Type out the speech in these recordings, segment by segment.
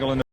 angle in the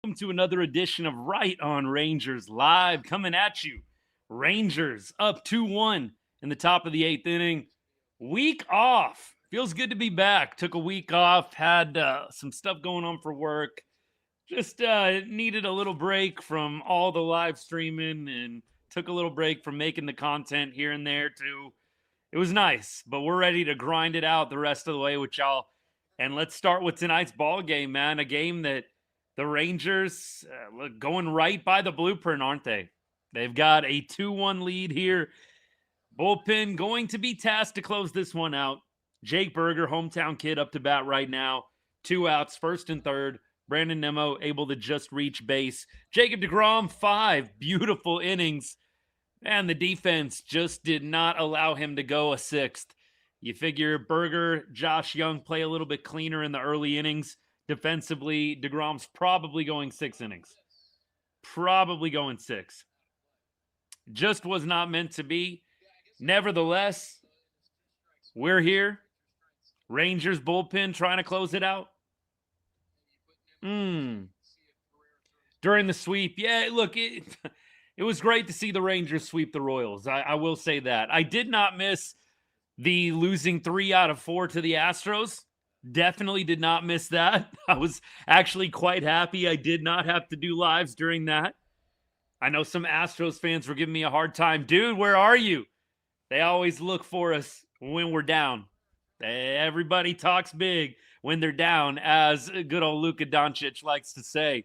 Welcome to another edition of Right on Rangers Live, coming at you. Rangers up 2-1 in the top of the 8th inning. Week off. Feels good to be back. Took a week off, had some stuff going on for work. Just needed a little break from all the live streaming and took a little break from making the content here and there too. It was nice, but we're ready to grind it out the rest of the way with y'all. And let's start with tonight's ball game, man. A game that the Rangers look going right by the blueprint, aren't they? They've got a 2-1 lead here. Bullpen going to be tasked to close this one out. Jake Burger, hometown kid, up to bat right now. 2 outs, first and third. Brandon Nimmo able to just reach base. Jacob deGrom, 5 beautiful innings. And the defense just did not allow him to go a 6th. You figure Burger, Josh Young play a little bit cleaner in the early innings. Defensively, deGrom's probably going 6 innings. Probably going 6. Just was not meant to be. Nevertheless, we're here. Rangers bullpen trying to close it out. During the sweep, yeah, look, it was great to see the Rangers sweep the Royals. I will say that. I did not miss the losing 3 out of 4 to the Astros. Definitely did not miss that. I was actually quite happy I did not have to do lives during that. I know some Astros fans were giving me a hard time. Dude, where are you? They always look for us when we're down. Everybody talks big when they're down, as good old Luka Doncic likes to say.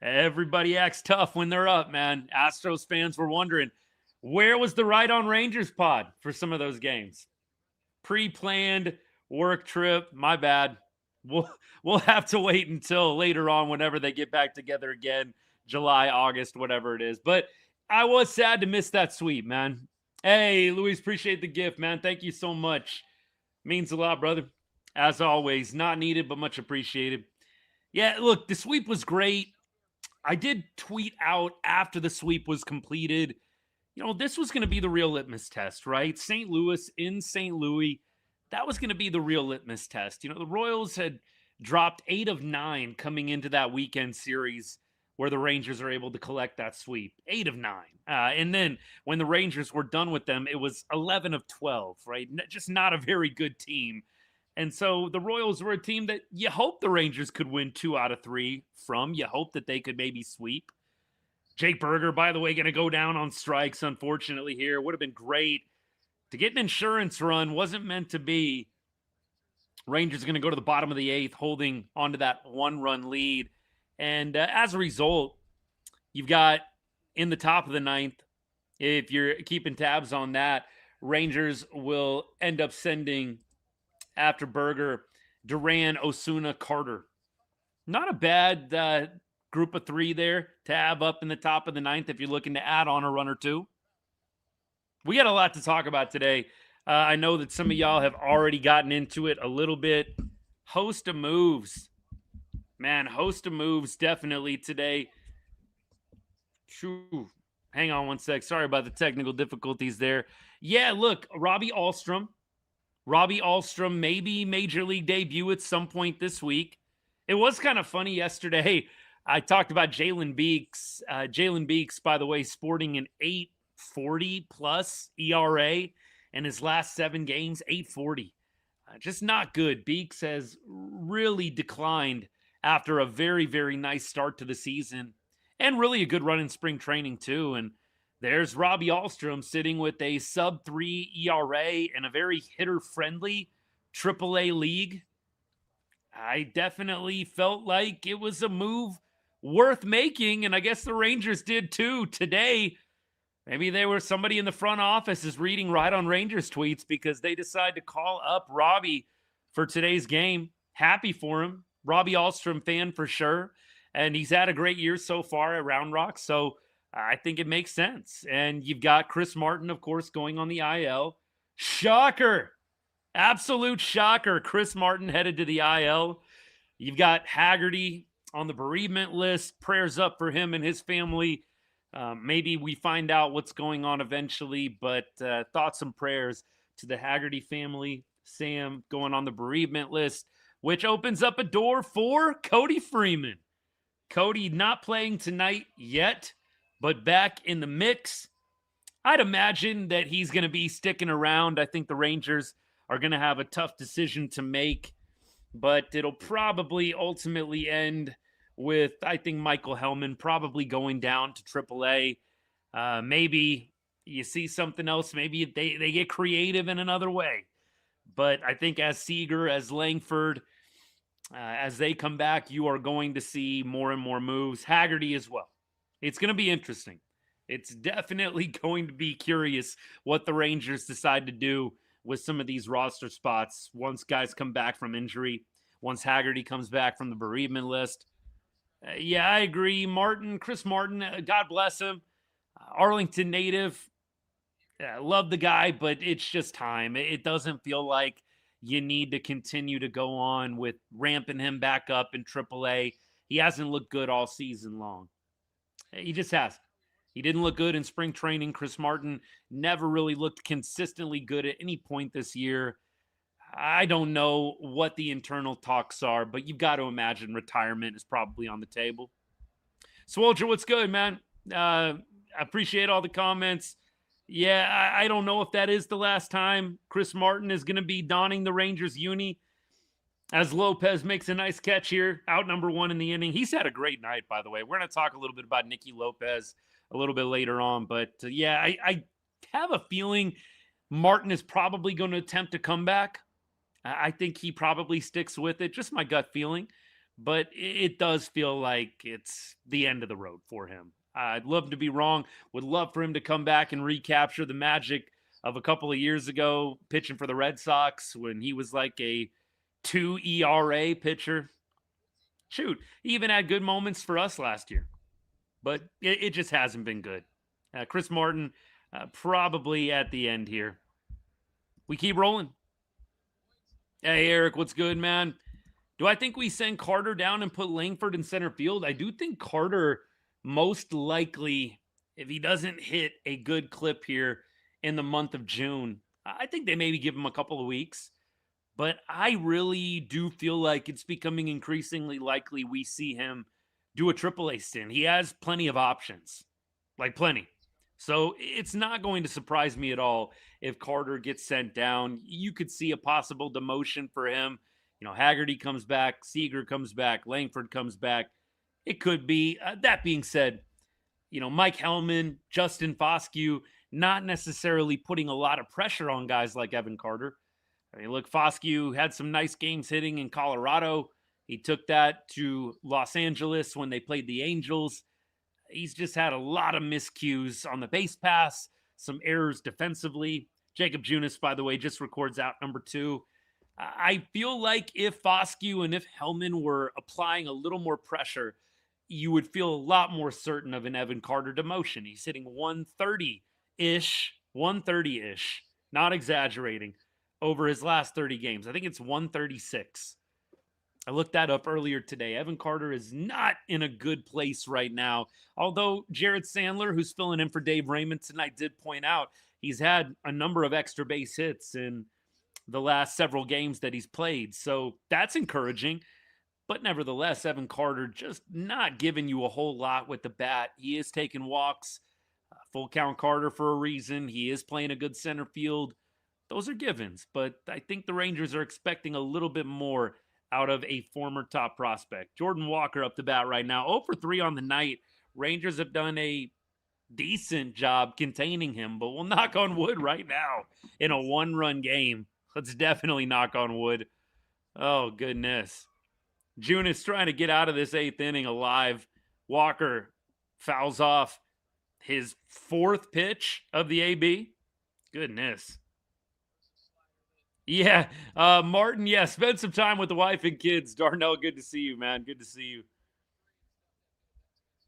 Everybody acts tough when they're up, man. Astros fans were wondering, where was the Right on Rangers pod for some of those games? Pre-planned work trip, my bad. We'll have to wait until later on whenever they get back together again, July, August, whatever it is. But I was sad to miss that sweep, man. Hey, Luis, appreciate the gift, man. Thank you so much. Means a lot, brother. As always, not needed, but much appreciated. Yeah, look, the sweep was great. I did tweet out after the sweep was completed, this was going to be the real litmus test, right? St. Louis in St. Louis. That was going to be the real litmus test. The Royals had dropped 8 of 9 coming into that weekend series where the Rangers are able to collect that sweep. 8 of 9. And then when the Rangers were done with them, it was 11 of 12, right? Just not a very good team. And so the Royals were a team that you hope the Rangers could win 2 out of 3 from. You hope that they could maybe sweep. Jake Burger, by the way, going to go down on strikes, unfortunately, here. Would have been great. To get an insurance run wasn't meant to be. Rangers are going to go to the bottom of the 8th, holding onto that 1-run lead. And as a result, you've got in the top of the 9th, if you're keeping tabs on that, Rangers will end up sending, after Burger, Duran, Osuna, Carter. Not a bad group of 3 there to have up in the top of the 9th if you're looking to add on a run or 2. We got a lot to talk about today. I know that some of y'all have already gotten into it a little bit. Host of moves. Man, host of moves definitely today. Hang on one sec. Sorry about the technical difficulties there. Yeah, look, Robbie Ahlstrom. Maybe major league debut at some point this week. It was kind of funny yesterday. I talked about Jalen Beeks. Jalen Beeks, by the way, sporting an 8.40 plus ERA in his last 7 games, 8.40. Just not good. Beeks has really declined after a very, very nice start to the season and really a good run in spring training, too. And there's Robbie Alstrom sitting with a sub 3 ERA in a very hitter friendly AAA league. I definitely felt like it was a move worth making, and I guess the Rangers did too today. Maybe they were somebody in the front office is reading right on Rangers tweets because they decide to call up Robbie for today's game. Happy for him. Robbie Alstrom fan for sure. And he's had a great year so far at Round Rock. So I think it makes sense. And you've got Chris Martin, of course, going on the IL. Shocker. Absolute shocker. Chris Martin headed to the IL. You've got Haggerty on the bereavement list. Prayers up for him and his family. Maybe we find out what's going on eventually, but thoughts and prayers to the Haggerty family. Sam going on the bereavement list, which opens up a door for Cody Freeman. Cody not playing tonight yet, but back in the mix. I'd imagine that he's going to be sticking around. I think the Rangers are going to have a tough decision to make, but it'll probably ultimately end with, I think, Michael Hellman probably going down to AAA. Maybe you see something else. Maybe they get creative in another way. But I think as Seager, as Langford, as they come back, you are going to see more and more moves. Haggerty as well. It's going to be interesting. It's definitely going to be curious what the Rangers decide to do with some of these roster spots once guys come back from injury, once Haggerty comes back from the bereavement list. Yeah, I agree. Chris Martin, God bless him. Arlington native. Love the guy, but it's just time. It doesn't feel like you need to continue to go on with ramping him back up in AAA. He hasn't looked good all season long. He just hasn't. He didn't look good in spring training. Chris Martin never really looked consistently good at any point this year. I don't know what the internal talks are, but you've got to imagine retirement is probably on the table. Swolger, what's good, man? I appreciate all the comments. Yeah, I don't know if that is the last time Chris Martin is going to be donning the Rangers uni as Lopez makes a nice catch here, out number 1 in the inning. He's had a great night, by the way. We're going to talk a little bit about Nicky Lopez a little bit later on, but yeah, I have a feeling Martin is probably going to attempt to come back. I think he probably sticks with it, just my gut feeling, but it does feel like it's the end of the road for him. I'd love to be wrong. Would love for him to come back and recapture the magic of a couple of years ago pitching for the Red Sox when he was like a 2 ERA pitcher. Shoot, he even had good moments for us last year, but it just hasn't been good. Chris Martin probably at the end here. We keep rolling. Hey, Eric, what's good, man? Do I think we send Carter down and put Langford in center field? I do think Carter most likely, if he doesn't hit a good clip here in the month of June, I think they maybe give him a couple of weeks. But I really do feel like it's becoming increasingly likely we see him do a AAA stint. He has plenty of options, like plenty. So it's not going to surprise me at all if Carter gets sent down. You could see a possible demotion for him. You know, Haggerty comes back, Seager comes back, Langford comes back. It could be. That being said, you know, Mike Hellman, Justin Foscue, not necessarily putting a lot of pressure on guys like Evan Carter. I mean, look, Foscue had some nice games hitting in Colorado. He took that to Los Angeles when they played the Angels. He's just had a lot of miscues on the base pass, some errors defensively. Jacob Junis, by the way, just records out number 2. I feel like if Foscue and if Hellman were applying a little more pressure, you would feel a lot more certain of an Evan Carter demotion. He's hitting 130-ish, not exaggerating, over his last 30 games. I think it's 136. I looked that up earlier today. Evan Carter is not in a good place right now. Although Jared Sandler, who's filling in for Dave Raymond tonight, did point out he's had a number of extra base hits in the last several games that he's played. So that's encouraging. But nevertheless, Evan Carter just not giving you a whole lot with the bat. He is taking walks. Full count Carter for a reason. He is playing a good center field. those are givens, but I think the Rangers are expecting a little bit more out of a former top prospect. Jordan Walker up to bat right now, 0 for 3 on the night. Rangers have done a decent job containing him, but we'll knock on wood right now in a 1-run game. Let's definitely knock on wood. Oh, goodness. June is trying to get out of this 8th inning alive. Walker fouls off his 4th pitch of the AB. Goodness. Yeah. Martin, yeah, spend some time with the wife and kids. Darnell, good to see you, man. Good to see you.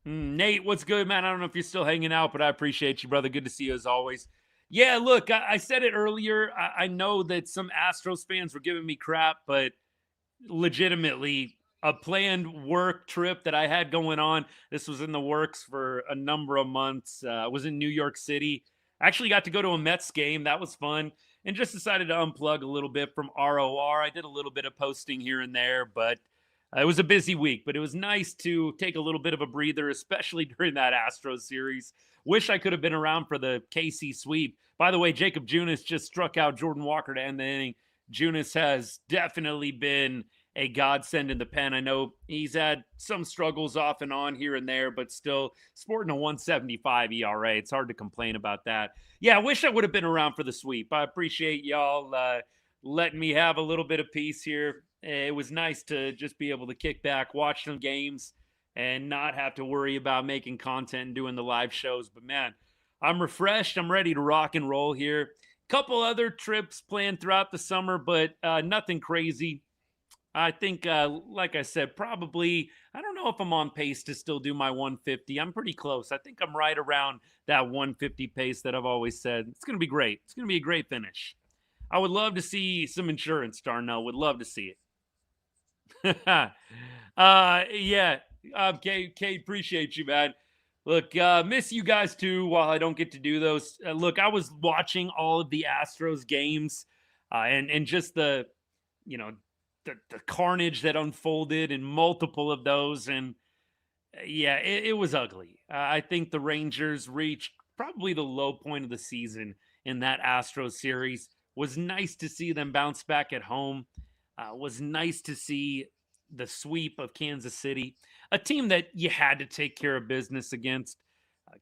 Nate, what's good, man? I don't know if you're still hanging out, but I appreciate you, brother. Good to see you as always. Yeah, look, I said it earlier. I know that some Astros fans were giving me crap, but legitimately, a planned work trip that I had going on. This was in the works for a number of months. I was in New York City. I actually got to go to a Mets game. That was fun. And just decided to unplug a little bit from ROR. I did a little bit of posting here and there, but it was a busy week. But it was nice to take a little bit of a breather, especially during that Astros series. Wish I could have been around for the KC sweep. By the way, Jacob Junis just struck out Jordan Walker to end the inning. Junis has definitely been a godsend in the pen. I know he's had some struggles off and on here and there, but still sporting a 1.75 ERA. It's hard to complain about that. Yeah, I wish I would have been around for the sweep. I appreciate y'all letting me have a little bit of peace here. It was nice to just be able to kick back, watch some games, and not have to worry about making content and doing the live shows. But man, I'm refreshed. I'm ready to rock and roll here. Couple other trips planned throughout the summer, but nothing crazy. I think, like I said, probably, I don't know if I'm on pace to still do my 150. I'm pretty close. I think I'm right around that 150 pace that I've always said. It's going to be great. It's going to be a great finish. I would love to see some insurance, Darnell. Would love to see it. Yeah. Kate, appreciate you, man. Look, miss you guys too while I don't get to do those. Look, I was watching all of the Astros games and just the carnage that unfolded in multiple of those. And yeah, it was ugly. I think the Rangers reached probably the low point of the season in that Astros series. Was nice to see them bounce back at home. Was nice to see the sweep of Kansas City, a team that you had to take care of business against.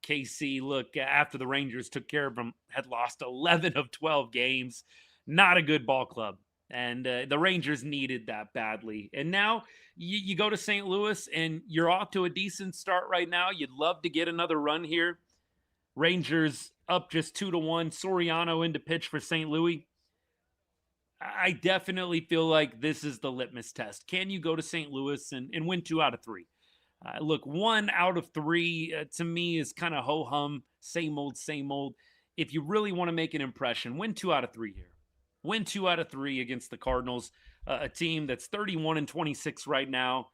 KC, look, after the Rangers took care of them, had lost 11 of 12 games. Not a good ball club. And the Rangers needed that badly. And now you go to St. Louis and you're off to a decent start right now. You'd love to get another run here. Rangers up just 2-1. Soriano in to pitch for St. Louis. I definitely feel like this is the litmus test. Can you go to St. Louis and win 2 out of 3? Look, 1 out of 3 to me is kind of ho-hum, same old, same old. If you really want to make an impression, win 2 out of 3 here. Win 2 out of 3 against the Cardinals, a team that's 31-26 right now.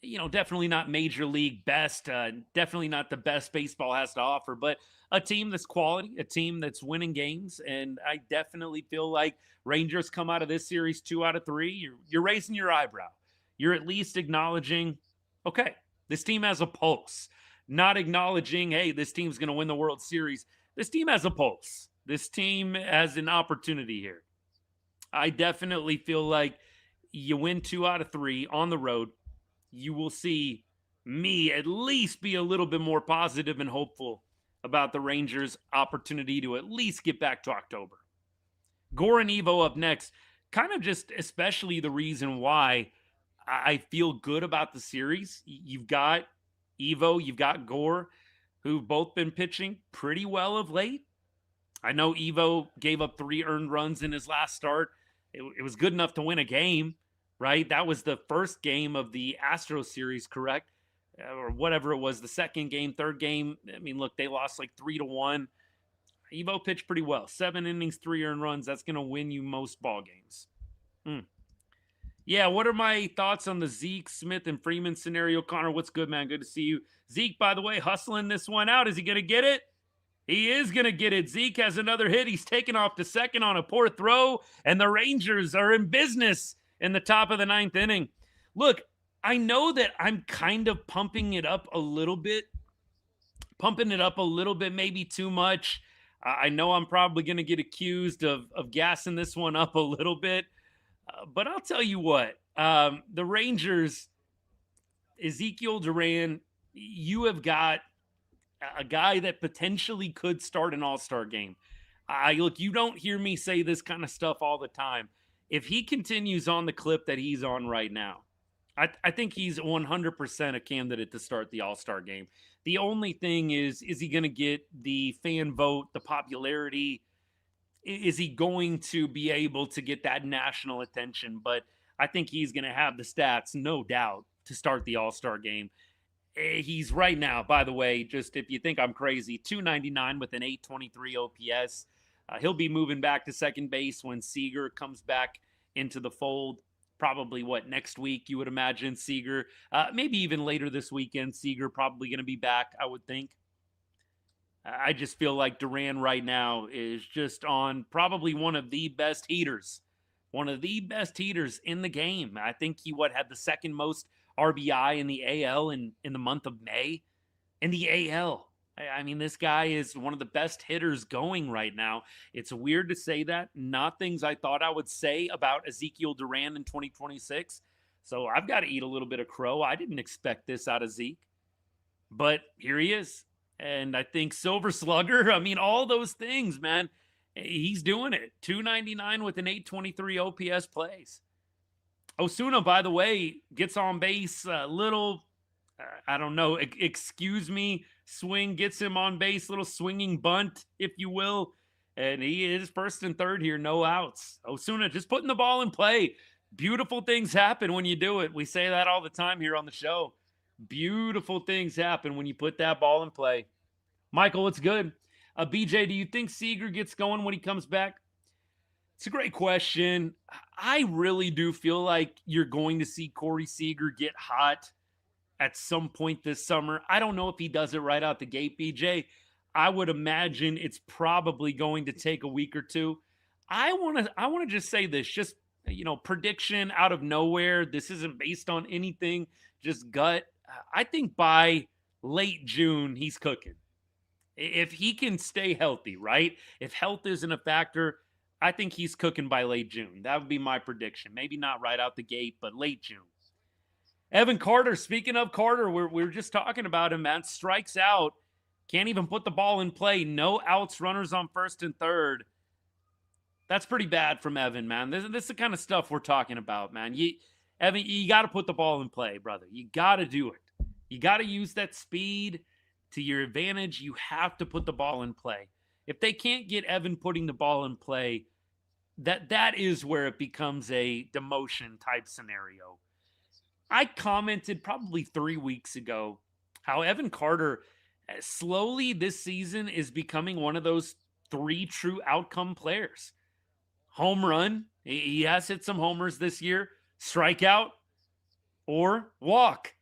You know, definitely not major league best, definitely not the best baseball has to offer, but a team that's quality, a team that's winning games, and I definitely feel like Rangers come out of this series 2 out of 3. You're raising your eyebrow. You're at least acknowledging, okay, this team has a pulse. Not acknowledging, hey, this team's going to win the World Series. This team has a pulse. This team has an opportunity here. I definitely feel like you win 2 out of 3 on the road. You will see me at least be a little bit more positive and hopeful about the Rangers' opportunity to at least get back to October. Gore and Evo up next. Kind of just especially the reason why I feel good about the series. You've got Evo, you've got Gore, who've both been pitching pretty well of late. I know Evo gave up 3 earned runs in his last start. It was good enough to win a game, right? That was the first game of the Astros series, correct? Or whatever it was, the second game, third game. I mean, look, they lost like 3-1. Evo pitched pretty well. 7 innings, 3 earned runs. That's going to win you most ball games. Yeah, what are my thoughts on the Zeke, Smith, and Freeman scenario? Connor, what's good, man? Good to see you. Zeke, by the way, hustling this one out. Is he going to get it? He is going to get it. Zeke has another hit. He's taken off to second on a poor throw, and the Rangers are in business in the top of the 9th inning. Look, I know that I'm kind of pumping it up a little bit, maybe too much. I know I'm probably going to get accused of gassing this one up a little bit, but I'll tell you what, the Rangers, Ezequiel Duran, you have got a guy that potentially could start an all-star game. I look, you don't hear me say this kind of stuff all the time. If he continues on the clip that he's on right now, I think he's 100% a candidate to start the all-star game. The only thing is he going to get the fan vote, the popularity? Is he going to be able to get that national attention? But I think he's going to have the stats, no doubt, to start the all-star game. He's right now, by the way, just if you think I'm crazy, 299 with an 823 OPS. He'll be moving back to second base when Seager comes back into the fold. Probably next week, you would imagine Seager. Maybe even later this weekend, Seager probably going to be back, I would think. I just feel like Duran right now is just on probably one of the best heaters. One of the best heaters in the game. I think he had the second most RBI in the AL in the month of May. In the AL. I mean, this guy is one of the best hitters going right now. It's weird to say that. Not things I thought I would say about Ezequiel Duran in 2026. So I've got to eat a little bit of crow. I didn't expect this out of Zeke. But here he is. And I think Silver Slugger, I mean, all those things, man, he's doing it. 299 with an 823 OPS plays. Osuna, by the way, gets on base a little, I don't know, excuse me, swing, gets him on base, little swinging bunt, if you will. And he is first and third here, no outs. Osuna just putting the ball in play. Beautiful things happen when you do it. We say that all the time here on the show. Beautiful things happen when you put that ball in play. Michael, what's good? BJ, do you think Seager gets going when he comes back? It's a great question. I really do feel like you're going to see Corey Seager get hot at some point this summer. I don't know if he does it right out the gate, BJ. I would imagine it's probably going to take a week or two. I want to just say this, just, prediction out of nowhere. This isn't based on anything, just gut. I think by late June, he's cooking. If he can stay healthy, right? If health isn't a factor, I think he's cooking by late June. That would be my prediction. Maybe not right out the gate, but late June. Evan Carter, speaking of Carter, we were just talking about him, man. Strikes out. Can't even put the ball in play. No outs, runners on first and third. That's pretty bad from Evan, man. This is the kind of stuff we're talking about, man. Evan, you got to put the ball in play, brother. You got to do it. You got to use that speed to your advantage. You have to put the ball in play. If they can't get Evan putting the ball in play, that is where it becomes a demotion type scenario. I commented probably 3 weeks ago how Evan Carter slowly this season is becoming one of those 3 true outcome players. Home run. He has hit some homers this year. Strikeout or walk.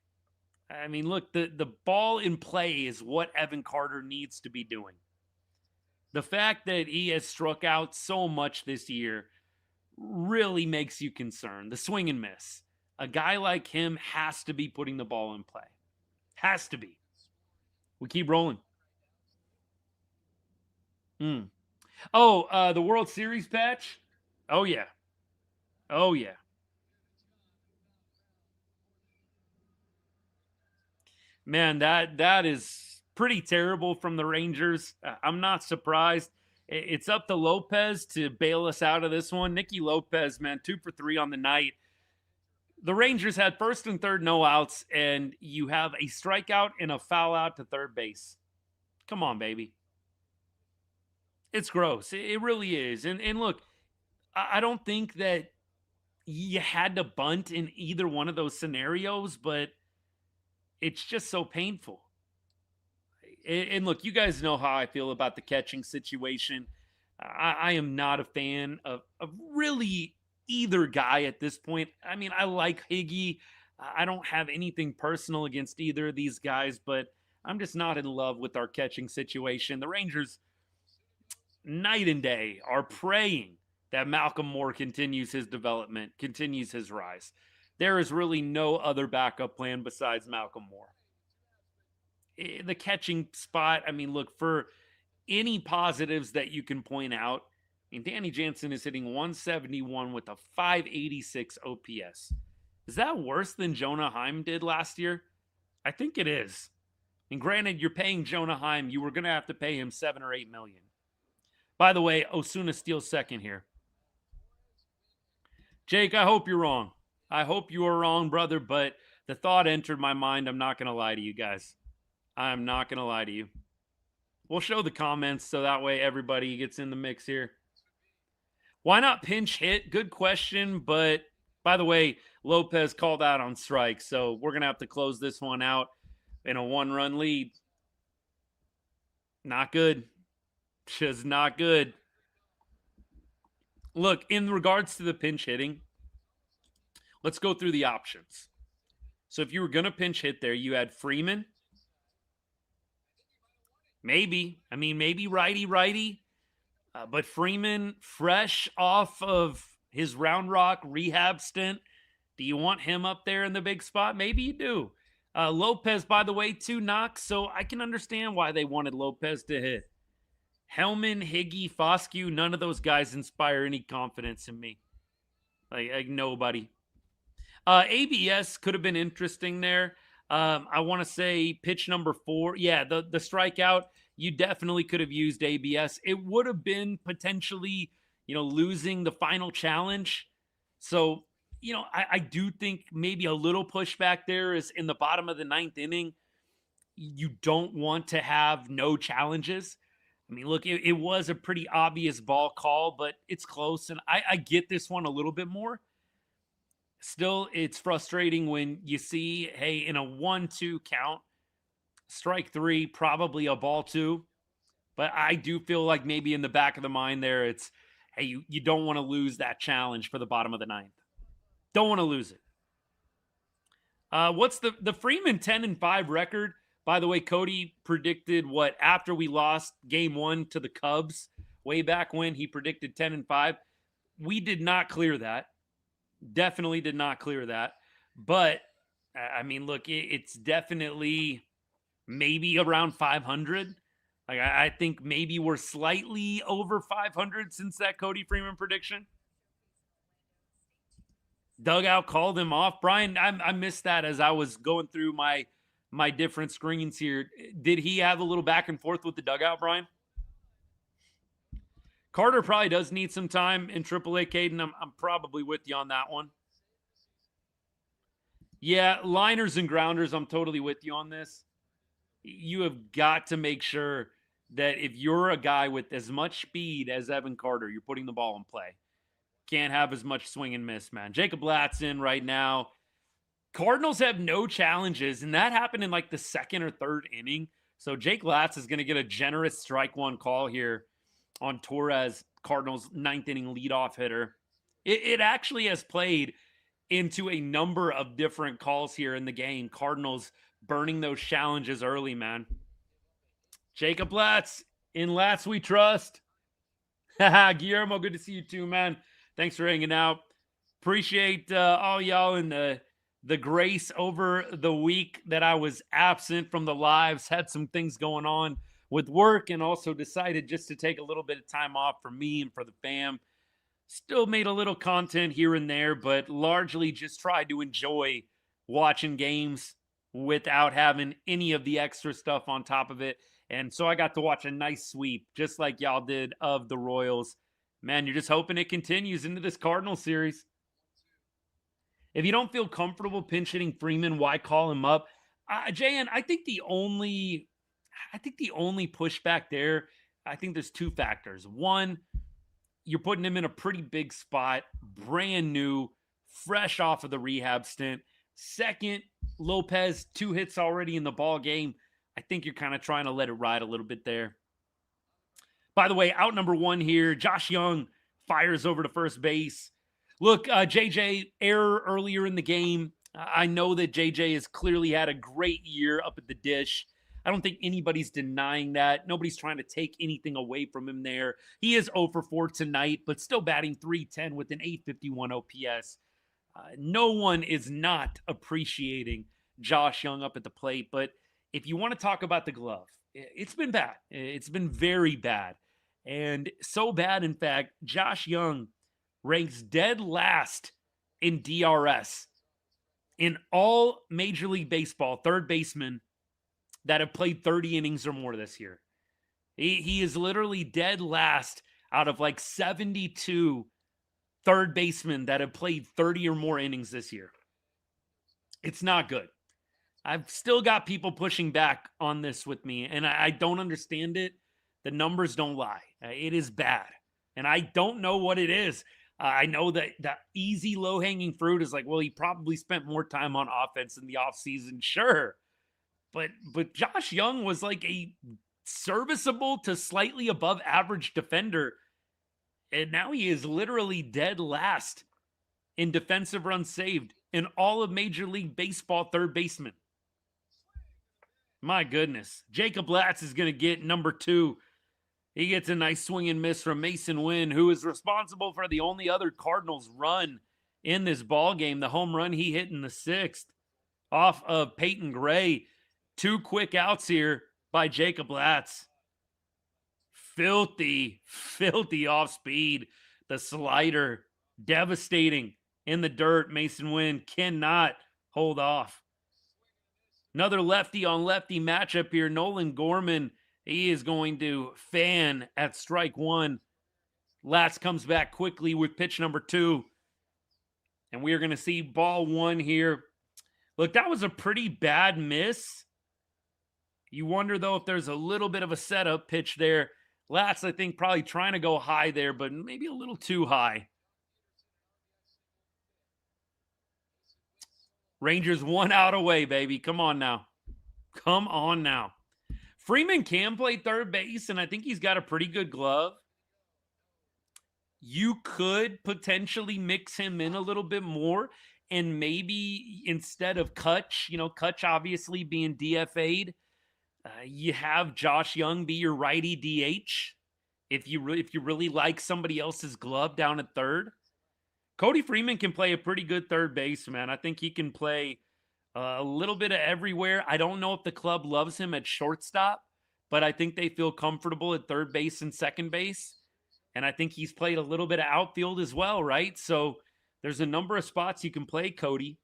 I mean, look, the ball in play is what Evan Carter needs to be doing. The fact that he has struck out so much this year really makes you concerned. The swing and miss. A guy like him has to be putting the ball in play. Has to be. We keep rolling. Oh, the World Series patch? Oh, yeah. Oh, yeah. Man, that is pretty terrible from the Rangers. I'm not surprised. It's up to Lopez to bail us out of this one. Nicky Lopez, man, 2 for 3 on the night. The Rangers had first and third no outs, and you have a strikeout and a foul out to third base. Come on, baby. It's gross. It really is. And look, I don't think that you had to bunt in either one of those scenarios, but it's just so painful. And look, you guys know how I feel about the catching situation. I am not a fan of really either guy at this point. I mean, I like Higgy. I don't have anything personal against either of these guys, but I'm just not in love with our catching situation. The Rangers, night and day, are praying that Malcolm Moore continues his development, continues his rise. There is really no other backup plan besides Malcolm Moore. The catching spot, I mean, look, for any positives that you can point out, I mean, Danny Jansen is hitting 171 with a 586 OPS. Is that worse than Jonah Heim did last year? I think it is. And granted, you're paying Jonah Heim. You were going to have to pay him $7 or $8 million. By the way, Osuna steals second here. Jake, I hope you're wrong. I hope you are wrong, brother, but the thought entered my mind. I'm not going to lie to you guys. I'm not going to lie to you. We'll show the comments so that way everybody gets in the mix here. Why not pinch hit? Good question, but by the way, Lopez called out on strike, so we're going to have to close this one out in a one-run lead. Not good. Just not good. Look, in regards to the pinch hitting, let's go through the options. So if you were going to pinch hit there, you had Freeman. Maybe. I mean, maybe righty. But Freeman, fresh off of his Round Rock rehab stint, do you want him up there in the big spot? Maybe you do. Lopez, by the way, 2 knocks, so I can understand why they wanted Lopez to hit. Hellman, Higgy, Foscue, none of those guys inspire any confidence in me. Like nobody. ABS could have been interesting there. I want to say pitch number 4. Yeah, the strikeout, you definitely could have used ABS. It would have been potentially, losing the final challenge. So, I do think maybe a little pushback there is in the bottom of the 9th inning. You don't want to have no challenges. I mean, look, it was a pretty obvious ball call, but it's close. And I get this one a little bit more. Still, it's frustrating when you see, hey, in a 1-2 count, strike 3, probably a ball 2. But I do feel like maybe in the back of the mind there, it's, hey, you don't want to lose that challenge for the bottom of the 9th. Don't want to lose it. What's the Freeman 10-5 record? By the way, Cody predicted after we lost game 1 to the Cubs way back when, he predicted 10-5. We did not clear that. Definitely did not clear that. But, I mean, look, it's definitely maybe around 500. Like, I think maybe we're slightly over 500 since that Cody Freeman prediction. Dugout called him off. Brian, I missed that as I was going through my different screens here. Did he have a little back and forth with the dugout, Brian? Carter probably does need some time in AAA, Caden. I'm probably with you on that one. Yeah, liners and grounders, I'm totally with you on this. You have got to make sure that if you're a guy with as much speed as Evan Carter, you're putting the ball in play. Can't have as much swing and miss, man. Jacob Latt's in right now. Cardinals have no challenges, and that happened in like the 2nd or 3rd inning. So Jake Latz is going to get a generous strike 1 call here on Torres, Cardinals 9th inning leadoff hitter. It actually has played into a number of different calls here in the game. Cardinals burning those challenges early, man. Jacob Latz, in Latz we trust. Guillermo, good to see you too, man. Thanks for hanging out. Appreciate all y'all in the grace over the week that I was absent from the lives. Had some things going on with work and also decided just to take a little bit of time off for me and for the fam. Still made a little content here and there, but largely just tried to enjoy watching games without having any of the extra stuff on top of it. And so I got to watch a nice sweep, just like y'all did, of the Royals. Man, you're just hoping it continues into this Cardinal series. If you don't feel comfortable pinch hitting Freeman, why call him up? JN, I think the only pushback there, I think there's 2 factors. One, you're putting him in a pretty big spot, brand new, fresh off of the rehab stint. Second, Lopez, 2 hits already in the ball game. I think you're kind of trying to let it ride a little bit there. By the way, out number 1 here, Josh Young fires over to first base. Look, JJ, error earlier in the game. I know that JJ has clearly had a great year up at the dish. I don't think anybody's denying that. Nobody's trying to take anything away from him there. He is 0 for 4 tonight, but still batting .310 with an 851 OPS. No one is not appreciating Josh Young up at the plate, but if you want to talk about the glove, It's been bad. It's been very bad. And so bad, in fact, Josh Young ranks dead last in DRS in all Major League Baseball third basemen that have played 30 innings or more this year. He is literally dead last out of like 72 third basemen that have played 30 or more innings this year. It's not good. I've still got people pushing back on this with me, and I don't understand it. The numbers don't lie. It is bad, and I don't know what it is. I know that the easy low-hanging fruit is like, well, he probably spent more time on offense in the offseason. Sure. But Josh Young was like a serviceable to slightly above average defender, and now he is literally dead last in defensive runs saved in all of Major League Baseball third baseman. My goodness. Jacob Latz is going to get number 2. He gets a nice swing and miss from Masyn Winn, who is responsible for the only other Cardinals run in this ball game, the home run he hit in the 6th off of Peyton Gray. 2 quick outs here by Jacob Latz. Filthy off speed. The slider, devastating in the dirt. Masyn Winn cannot hold off. Another lefty on lefty matchup here. Nolan Gorman, he is going to fan at strike 1. Latz comes back quickly with pitch number 2. And we are going to see ball 1 here. Look, that was a pretty bad miss. You wonder, though, if there's a little bit of a setup pitch there. Latz, I think, probably trying to go high there, but maybe a little too high. Rangers 1 out away, baby. Come on now. Come on now. Freeman can play third base, and I think he's got a pretty good glove. You could potentially mix him in a little bit more, and maybe instead of Kutch, Kutch obviously being DFA'd, you have Josh Young be your righty DH if you really like somebody else's glove down at third. Cody Freeman can play a pretty good third base, man. I think he can play a little bit of everywhere. I don't know if the club loves him at shortstop, but I think they feel comfortable at third base and second base. And I think he's played a little bit of outfield as well, right? So there's a number of spots you can play Cody.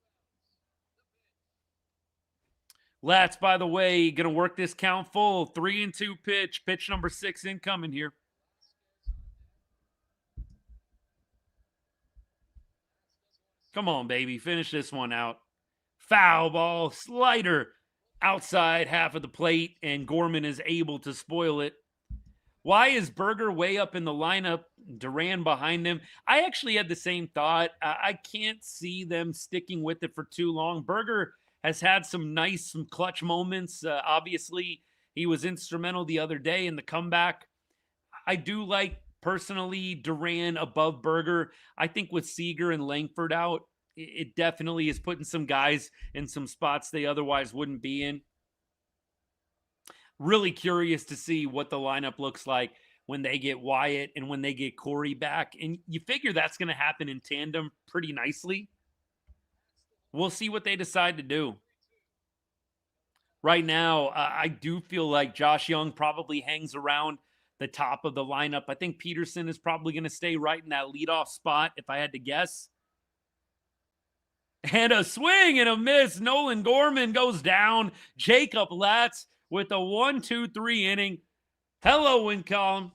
Latz, by the way, going to work this count full. 3-2 pitch. Pitch number 6 incoming here. Come on, baby. Finish this one out. Foul ball. Slider outside half of the plate, and Gorman is able to spoil it. Why is Berger way up in the lineup? Duran behind him. I actually had the same thought. I can't see them sticking with it for too long. Berger has had some clutch moments. Obviously, he was instrumental the other day in the comeback. I do like, personally, Duran above Berger. I think with Seager and Langford out, it definitely is putting some guys in some spots they otherwise wouldn't be in. Really curious to see what the lineup looks like when they get Wyatt and when they get Corey back. And you figure that's going to happen in tandem pretty nicely. We'll see what they decide to do. Right now, I do feel like Josh Young probably hangs around the top of the lineup. I think Pederson is probably going to stay right in that leadoff spot, if I had to guess. And a swing and a miss. Nolan Gorman goes down. Jacob Latz with a 1-2-3 inning. Hello, win column.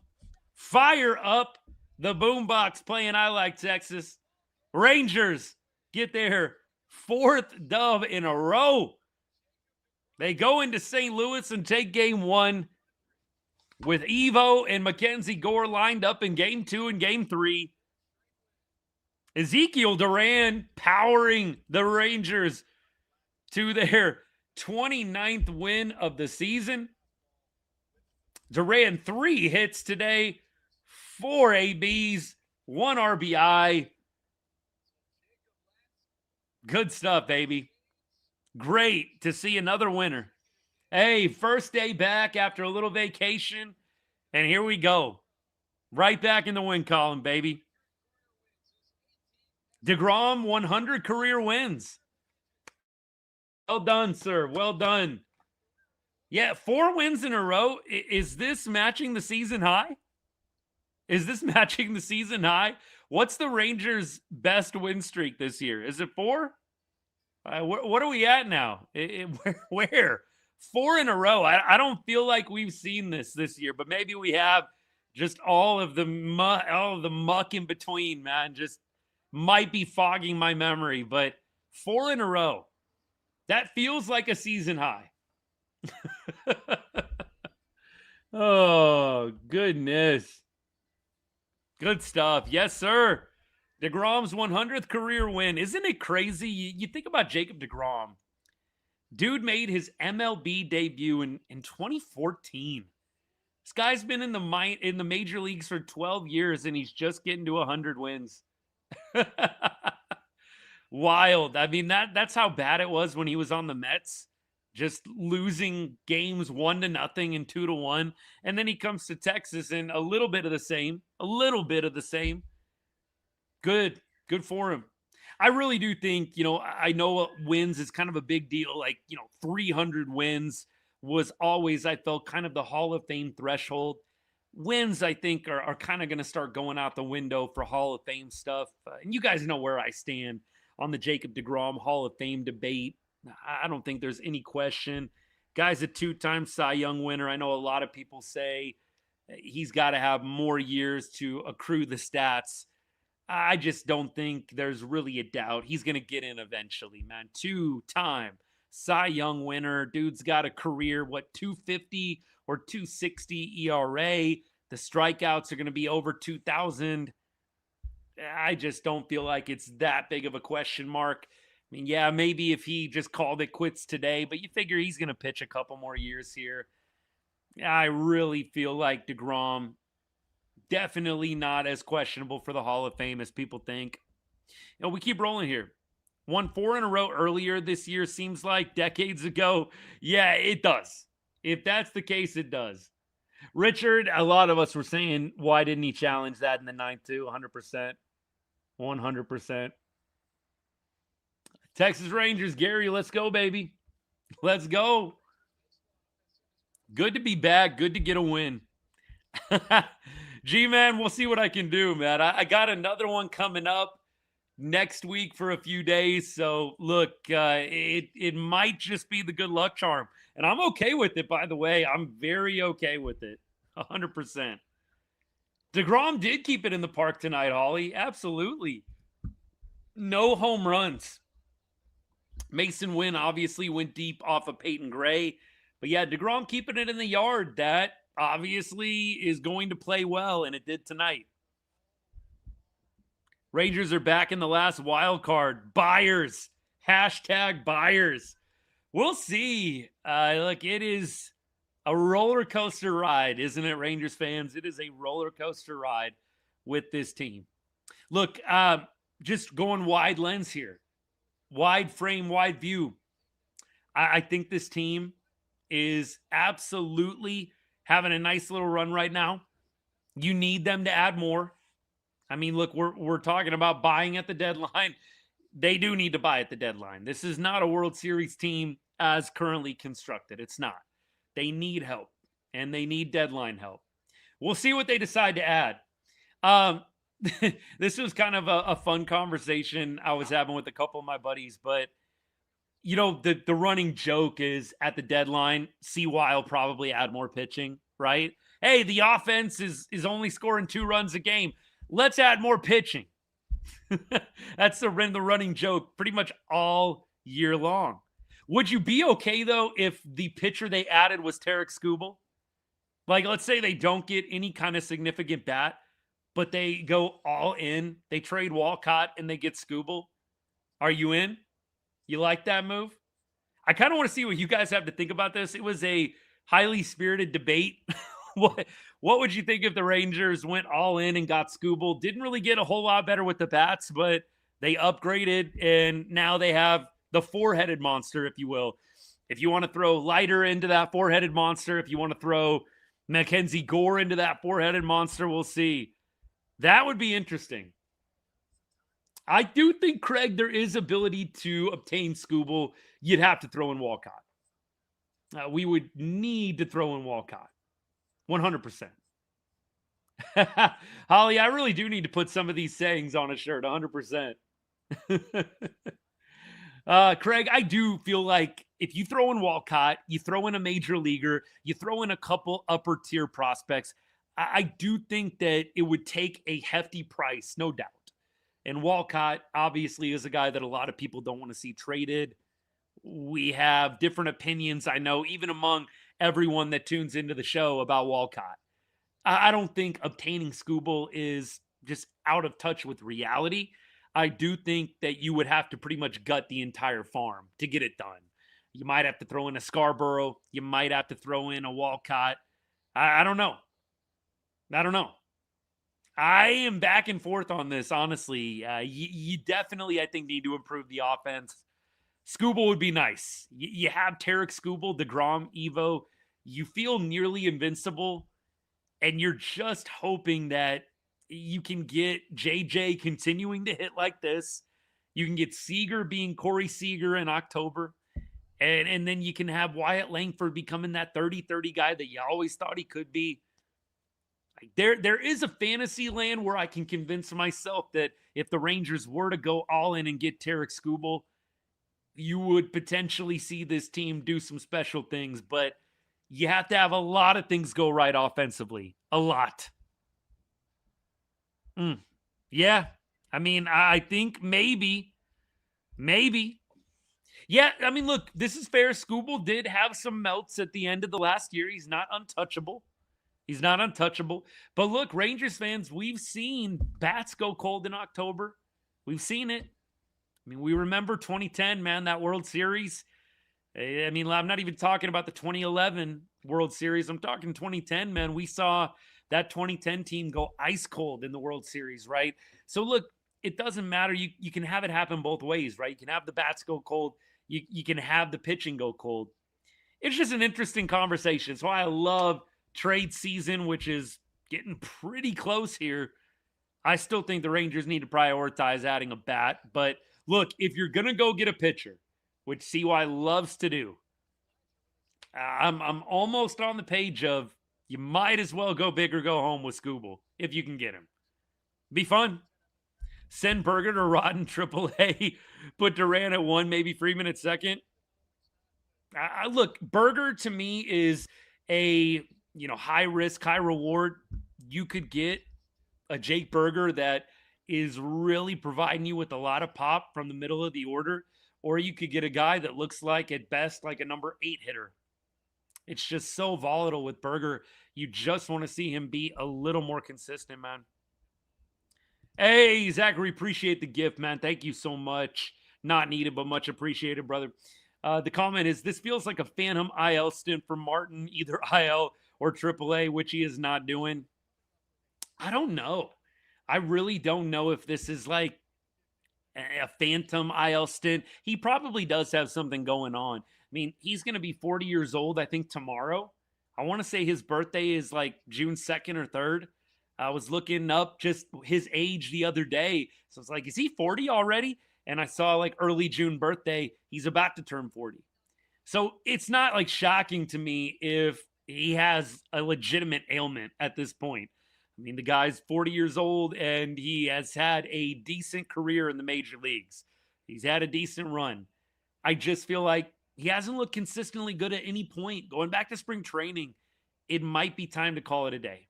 Fire up the boombox playing I Like Texas. Rangers get their 4th dub in a row. They go into St. Louis and take game 1 with Evo and Mackenzie Gore lined up in game 2 and game 3. Ezequiel Duran powering the Rangers to their 29th win of the season. Duran 3 hits today, 4 ABs, 1 RBI. Good stuff, baby. Great to see another winner. Hey, first day back after a little vacation, and here we go. Right back in the win column, baby. deGrom, 100 career wins. Well done, sir. Well done. Yeah, 4 wins in a row. Is this matching the season high? Is this matching the season high? What's the Rangers' best win streak this year? Is it 4? What are we at now? Where? 4 in a row. I don't feel like we've seen this year, but maybe we have. Just all of the muck in between, man. Just might be fogging my memory, but 4 in a row. That feels like a season high. Oh, goodness. Good stuff. Yes, sir. deGrom's 100th career win. Isn't it crazy? You think about Jacob deGrom. Dude made his MLB debut in 2014. This guy's been in the major leagues for 12 years, and he's just getting to 100 wins. Wild. I mean, that's how bad it was when he was on the Mets, just losing games 1-0 and 2-1. And then he comes to Texas and a little bit of the same. Good for him. I really do think, I know wins is kind of a big deal. Like, 300 wins was always, I felt, kind of the Hall of Fame threshold. Wins, I think, are kind of going to start going out the window for Hall of Fame stuff. And you guys know where I stand on the Jacob deGrom Hall of Fame debate. I don't think there's any question. Guy's a 2-time Cy Young winner. I know a lot of people say he's got to have more years to accrue the stats. I just don't think there's really a doubt. He's going to get in eventually, man. 2-time Cy Young winner. Dude's got a career, 250 or 260 ERA. The strikeouts are going to be over 2,000. I just don't feel like it's that big of a question mark. I mean, yeah, maybe if he just called it quits today, but you figure he's going to pitch a couple more years here. I really feel like deGrom, definitely not as questionable for the Hall of Fame as people think. We keep rolling here. Won 4 in a row earlier this year, seems like decades ago. Yeah, it does. If that's the case, it does. Richard, a lot of us were saying, why didn't he challenge that in the 9th too? 100%. 100%. Texas Rangers, Gary, let's go, baby. Let's go. Good to be back. Good to get a win. G-Man, we'll see what I can do, man. I got another one coming up next week for a few days. So, look, it might just be the good luck charm. And I'm okay with it, by the way. I'm very okay with it. 100%. deGrom did keep it in the park tonight, Holly. Absolutely. No home runs. Masyn Winn obviously went deep off of Peyton Gray. But yeah, deGrom keeping it in the yard. That obviously is going to play well, and it did tonight. Rangers are back in the last wild card. Buyers. Hashtag buyers. We'll see. Look, it is a roller coaster ride, isn't it, Rangers fans? It is a roller coaster ride with this team. Look, just going wide lens here. Wide frame, wide view. I think this team is absolutely having a nice little run right now. You need them to add more. I mean, look, we're talking about buying at the deadline. They do need to buy at the deadline. This is not a World Series team as currently constructed. It's not. They need help, and they need deadline help. We'll see what they decide to add. This was kind of a fun conversation I was having with a couple of my buddies, but the running joke is at the deadline, CY will probably add more pitching, right? Hey, the offense is only scoring 2 runs a game. Let's add more pitching. That's the running joke pretty much all year long. Would you be okay, though, if the pitcher they added was Tarek Skubal? Like, let's say they don't get any kind of significant bat, but they go all in. They trade Walcott and they get Skubal. Are you in? You like that move? I kind of want to see what you guys have to think about this. It was a highly spirited debate. What would you think if the Rangers went all in and got Skubal? Didn't really get a whole lot better with the bats, but they upgraded, and now they have the 4-headed monster, if you will. If you want to throw Leiter into that 4-headed monster, if you want to throw Mackenzie Gore into that 4-headed monster, we'll see. That would be interesting. I do think, Craig, there is ability to obtain Skubal. You'd have to throw in Walcott. we would need to throw in Walcott. 100%. Holly, I really do need to put some of these sayings on a shirt. 100%. Craig, I do feel like if you throw in Walcott, you throw in a major leaguer, you throw in a couple upper tier prospects, I do think that it would take a hefty price, no doubt. And Walcott obviously is a guy that a lot of people don't want to see traded. We have different opinions, I know, even among everyone that tunes into the show about Walcott. I don't think obtaining Scooble is just out of touch with reality. I do think that you would have to pretty much gut the entire farm to get it done. You might have to throw in a Scarborough. You might have to throw in a Walcott. I don't know. I don't know. I am back and forth on this, honestly. You definitely, I think, need to improve the offense. Scooble would be nice. You have Tarek Scooble, deGrom, Evo. You feel nearly invincible, and you're just hoping that you can get JJ continuing to hit like this. You can get Seager being Corey Seager in October. And then you can have Wyatt Langford becoming that 30-30 guy that you always thought he could be. There is a fantasy land where I can convince myself that if the Rangers were to go all in and get Tarek Scooble, you would potentially see this team do some special things. But you have to have a lot of things go right offensively. A lot. Yeah. I mean, I think maybe. Yeah, I mean, look, this is fair. Scooble did have some melts at the end of the last year. He's not untouchable. But look, Rangers fans, we've seen bats go cold in October. We've seen it. I mean, we remember 2010, man, that World Series. I mean, I'm not even talking about the 2011 World Series. I'm talking 2010, man. We saw that 2010 team go ice cold in the World Series, right? So look, it doesn't matter. You can have it happen both ways, right? You can have the bats go cold. You can have the pitching go cold. It's just an interesting conversation. That's why I love trade season, which is getting pretty close here. I still think the Rangers need to prioritize adding a bat. But look, if you're going to go get a pitcher, which CY loves to do, I'm almost on the page of you might as well go big or go home with Scooble if you can get him. Be fun. Send Berger to Rodden AAA. Put Duran at 1, maybe Freeman at 2nd. Look, Berger to me is a high risk, high reward. You could get a Jake Berger that is really providing you with a lot of pop from the middle of the order, or you could get a guy that looks like at best like a number 8 hitter. It's just so volatile with Berger. You just want to see him be a little more consistent, man. Hey, Zachary, appreciate the gift, man. Thank you so much. Not needed, but much appreciated, brother. The comment is, this feels like a phantom IL stint for Martin, either IL or AAA, which he is not doing. I don't know. I really don't know if this is like a phantom IL stint. He probably does have something going on. I mean, he's going to be 40 years old, I think, tomorrow. I want to say his birthday is like June 2nd or 3rd. I was looking up just his age the other day. So it's like, is he 40 already? And I saw like early June birthday. He's about to turn 40. So it's not like shocking to me if he has a legitimate ailment at this point. I mean, the guy's 40 years old and he has had a decent career in the major leagues. He's had a decent run. I just feel like he hasn't looked consistently good at any point. Going back to spring training, it might be time to call it a day.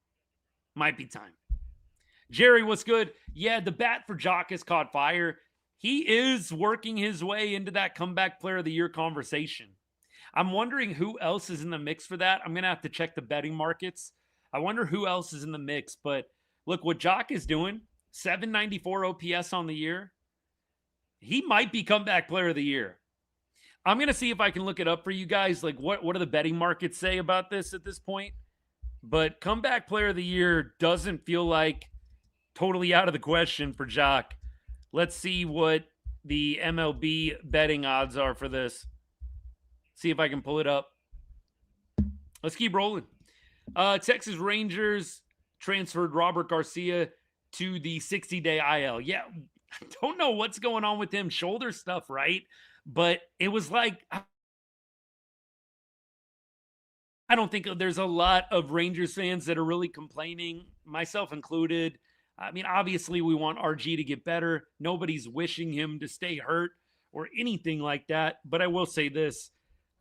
Might be time. Jerry, what's good? Yeah, the bat for Joc has caught fire. He is working his way into that comeback player of the year conversation. I'm wondering who else is in the mix for that. I'm going to have to check the betting markets. I wonder who else is in the mix. But look, what Joc is doing, 794 OPS on the year. He might be comeback player of the year. I'm going to see if I can look it up for you guys. Like, what do the betting markets say about this at this point? But comeback player of the year doesn't feel like totally out of the question for Joc. Let's see what the MLB betting odds are for this. See if I can pull it up. Let's keep rolling. Texas Rangers transferred Robert Garcia to the 60-day IL. Yeah, I don't know what's going on with him. Shoulder stuff, right? But it was like I don't think there's a lot of Rangers fans that are really complaining, myself included. I mean, obviously, we want RG to get better. Nobody's wishing him to stay hurt or anything like that. But I will say this,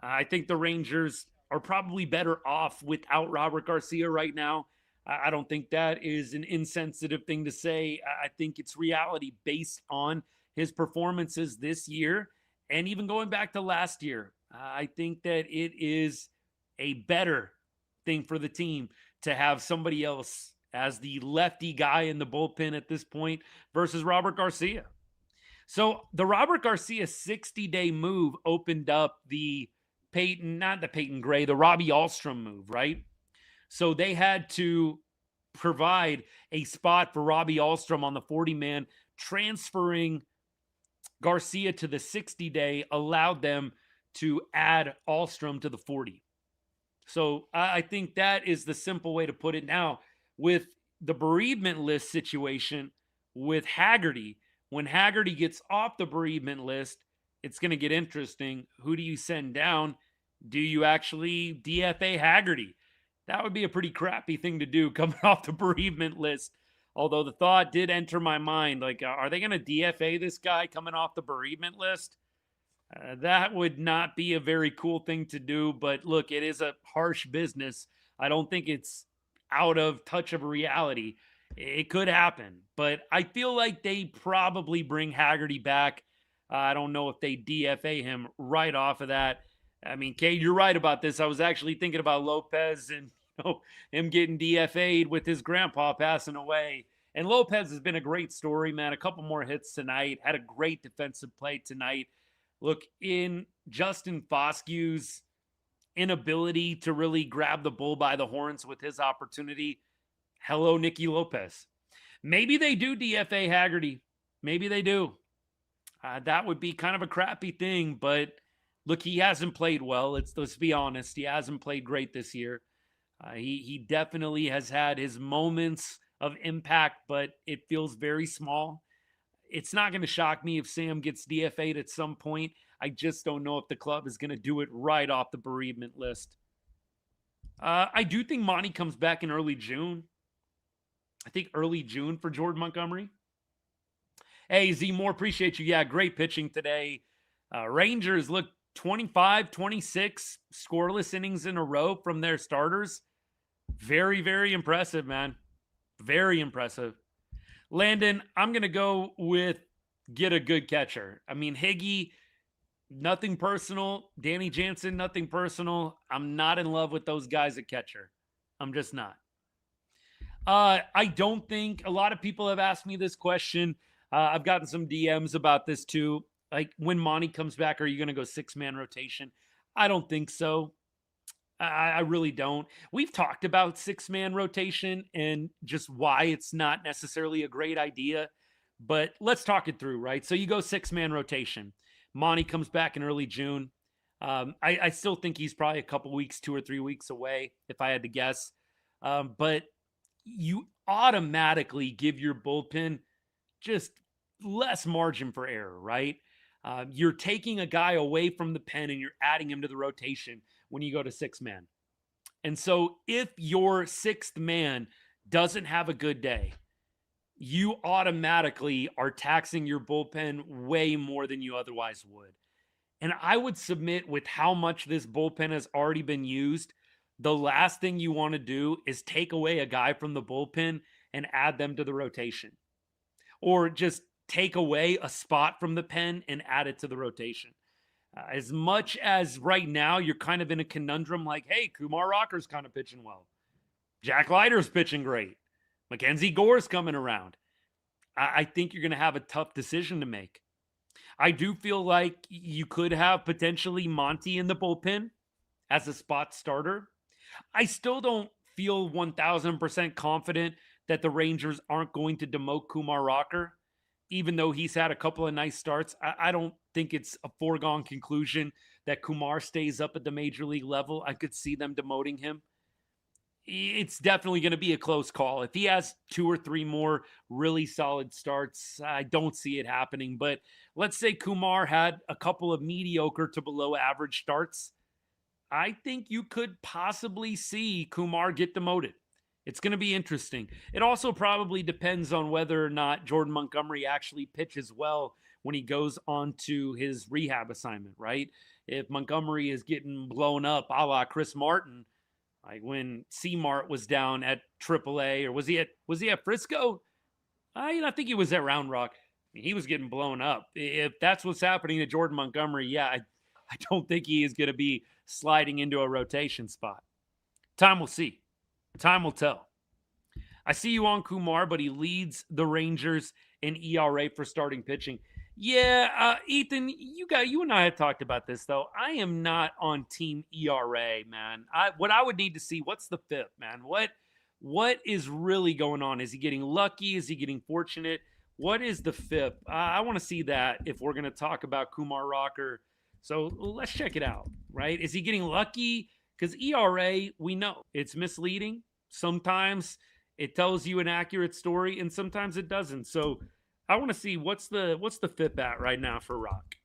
I think the Rangers are probably better off without Robert Garcia right now. I don't think that is an insensitive thing to say. I think it's reality based on his performances this year and even going back to last year. I think that it is a better thing for the team to have somebody else as the lefty guy in the bullpen at this point versus Robert Garcia. So the Robert Garcia 60-day move opened up the not the Peyton Gray, the Robbie Alstrom move, right? So they had to provide a spot for Robbie Alstrom on the 40-man. Transferring Garcia to the 60-day allowed them to add Alstrom to the 40. So I think that is the simple way to put it. Now, with the bereavement list situation with Haggerty, when Haggerty gets off the bereavement list, it's going to get interesting. Who do you send down? Do you actually DFA Haggerty? That would be a pretty crappy thing to do coming off the bereavement list. Although the thought did enter my mind, like, are they going to DFA this guy coming off the bereavement list? That would not be a very cool thing to do, but look, it is a harsh business. I don't think it's out of touch of reality. It could happen, but I feel like they probably bring Haggerty back. I don't know if they DFA him right off of that. I mean, Cade, you're right about this. I was actually thinking about Lopez and him getting DFA'd with his grandpa passing away. And Lopez has been a great story, man. A couple more hits tonight. Had a great defensive play tonight. Look, in Justin Foskew's inability to really grab the bull by the horns with his opportunity, hello, Nicky Lopez. Maybe they do DFA Haggerty. Maybe they do. That would be kind of a crappy thing, but look, he hasn't played well. Let's be honest. He hasn't played great this year. He definitely has had his moments of impact, but it feels very small. It's not going to shock me if Sam gets DFA'd at some point. I just don't know if the club is going to do it right off the bereavement list. I do think Monty comes back in early June. I think early June for Jordan Montgomery. Hey, Z Moore, appreciate you. Yeah, great pitching today. Rangers look 25, 26 scoreless innings in a row from their starters. Very, very impressive, man. Very impressive. Landon, I'm going to go with get a good catcher. I mean, Higgy, nothing personal. Danny Jansen, nothing personal. I'm not in love with those guys at catcher. I'm just not. I don't think a lot of people have asked me this question. I've gotten some DMs about this too. Like, when Monty comes back, are you going to go 6-man rotation? I don't think so. I really don't. We've talked about 6-man rotation and just why it's not necessarily a great idea, but let's talk it through, right? So you go 6-man rotation. Monty comes back in early June. I still think he's probably a couple weeks, 2 or 3 weeks away, if I had to guess. But you automatically give your bullpen just less margin for error, right? You're taking a guy away from the pen and you're adding him to the rotation when you go to 6-man. And so if your 6th man doesn't have a good day, you automatically are taxing your bullpen way more than you otherwise would. And I would submit, with how much this bullpen has already been used, the last thing you want to do is take away a guy from the bullpen and add them to the rotation. Or just take away a spot from the pen and add it to the rotation. As much as right now you're kind of in a conundrum, like, hey, Kumar Rocker's kind of pitching well. Jack Leiter's pitching great. Mackenzie Gore's coming around. I think you're going to have a tough decision to make. I do feel like you could have potentially Monty in the bullpen as a spot starter. I still don't feel 1,000% confident that the Rangers aren't going to demote Kumar Rocker, even though he's had a couple of nice starts. I don't think it's a foregone conclusion that Kumar stays up at the major league level. I could see them demoting him. It's definitely going to be a close call. If he has 2 or 3 more really solid starts, I don't see it happening. But let's say Kumar had a couple of mediocre to below average starts. I think you could possibly see Kumar get demoted. It's going to be interesting. It also probably depends on whether or not Jordan Montgomery actually pitches well when he goes on to his rehab assignment, right? If Montgomery is getting blown up a la Chris Martin, like when C-Mart was down at AAA, or was he at Frisco? I think he was at Round Rock. He was getting blown up. If that's what's happening to Jordan Montgomery, yeah, I don't think he is going to be sliding into a rotation spot. Time will see. Time will tell. I see you on Kumar, but he leads the Rangers in ERA for starting pitching. Yeah, Ethan, you and I have talked about this though. I am not on team ERA, man. What I would need to see, what's the FIP, man? What is really going on? Is he getting lucky? Is he getting fortunate? What is the FIP? I want to see that if we're going to talk about Kumar Rocker. So let's check it out, right? Is he getting lucky? Because ERA, we know it's misleading. Sometimes it tells you an accurate story, and sometimes it doesn't. So I want to see what's the FIP at right now for Rock.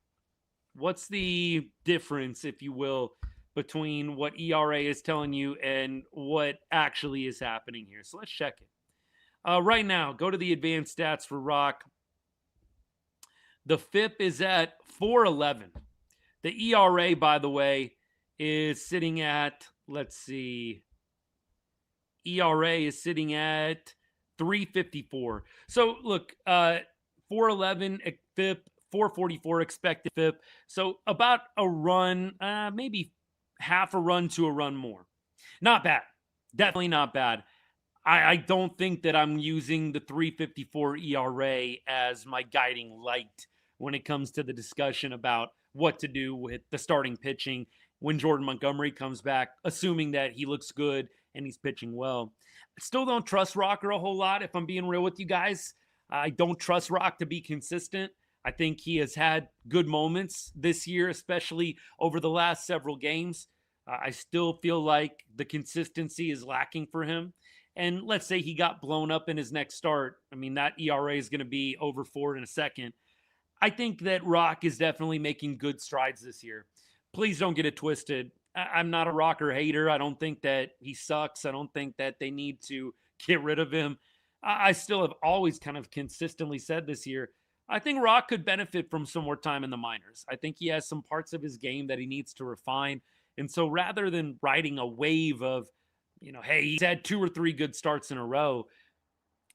What's the difference, if you will, between what ERA is telling you and what actually is happening here? So let's check it. Right now, go to the advanced stats for Rock. The FIP is at 4.11. The ERA, by the way, is sitting at, let's see, ERA is sitting at 3.54. So look, 4.11 FIP, 4.44 expected FIP. So about a run, maybe half a run to a run more. Not bad. Definitely not bad. I don't think that I'm using the 3.54 ERA as my guiding light when it comes to the discussion about what to do with the starting pitching when Jordan Montgomery comes back, assuming that he looks good and he's pitching well. I still don't trust Rocker a whole lot, if I'm being real with you guys. I don't trust Rock to be consistent. I think he has had good moments this year, especially over the last several games. I still feel like the consistency is lacking for him. And let's say he got blown up in his next start. I mean, that ERA is going to be over 4 in a second. I think that Rock is definitely making good strides this year. Please don't get it twisted. I'm not a Rocker hater. I don't think that he sucks. I don't think that they need to get rid of him. I still have always kind of consistently said this year, I think Rock could benefit from some more time in the minors. I think he has some parts of his game that he needs to refine. And so rather than riding a wave of, hey, he's had 2 or 3 good starts in a row,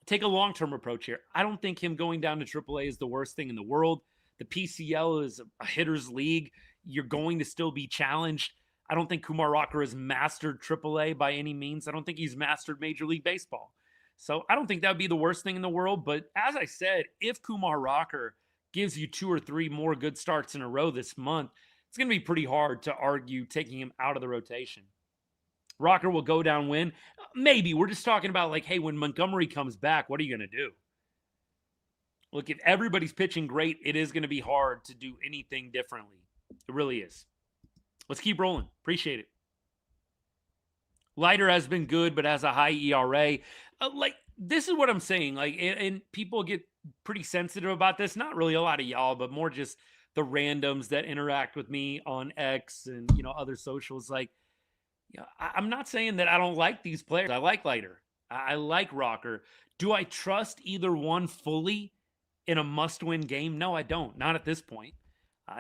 take a long-term approach here. I don't think him going down to AAA is the worst thing in the world. The PCL is a hitter's league. You're going to still be challenged. I don't think Kumar Rocker has mastered AAA by any means. I don't think he's mastered Major League Baseball. So I don't think that would be the worst thing in the world. But as I said, if Kumar Rocker gives you 2 or 3 more good starts in a row this month, it's going to be pretty hard to argue taking him out of the rotation. Rocker will go down win. Maybe. We're just talking about like, hey, when Montgomery comes back, what are you going to do? Look, if everybody's pitching great, it is going to be hard to do anything differently. It really is. Let's keep rolling. Appreciate it. Leiter has been good, but has a high ERA. This is what I'm saying. And people get pretty sensitive about this. Not really a lot of y'all, but more just the randoms that interact with me on X and, other socials. I'm not saying that I don't like these players. I like Leiter. I like Rocker. Do I trust either one fully in a must-win game? No, I don't. Not at this point.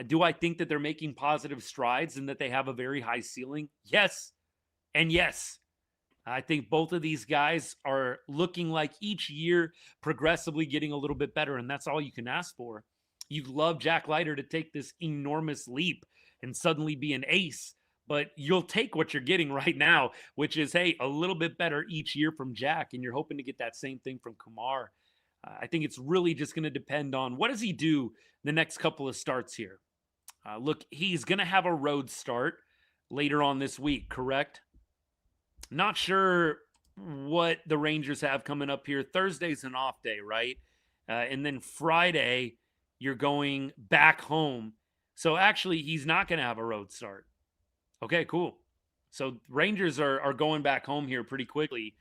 Do I think that they're making positive strides and that they have a very high ceiling? Yes. And yes. I think both of these guys are looking like each year progressively getting a little bit better, and that's all you can ask for. You'd love Jack Leiter to take this enormous leap and suddenly be an ace, but you'll take what you're getting right now, which is, hey, a little bit better each year from Jack, and you're hoping to get that same thing from Kumar. I think it's really just going to depend on what does he do the next couple of starts here. Look, he's going to have a road start later on this week, correct? Not sure what the Rangers have coming up here. Thursday's an off day, right? And then Friday, you're going back home. So actually, he's not going to have a road start. Okay, cool. So Rangers are going back home here pretty quickly.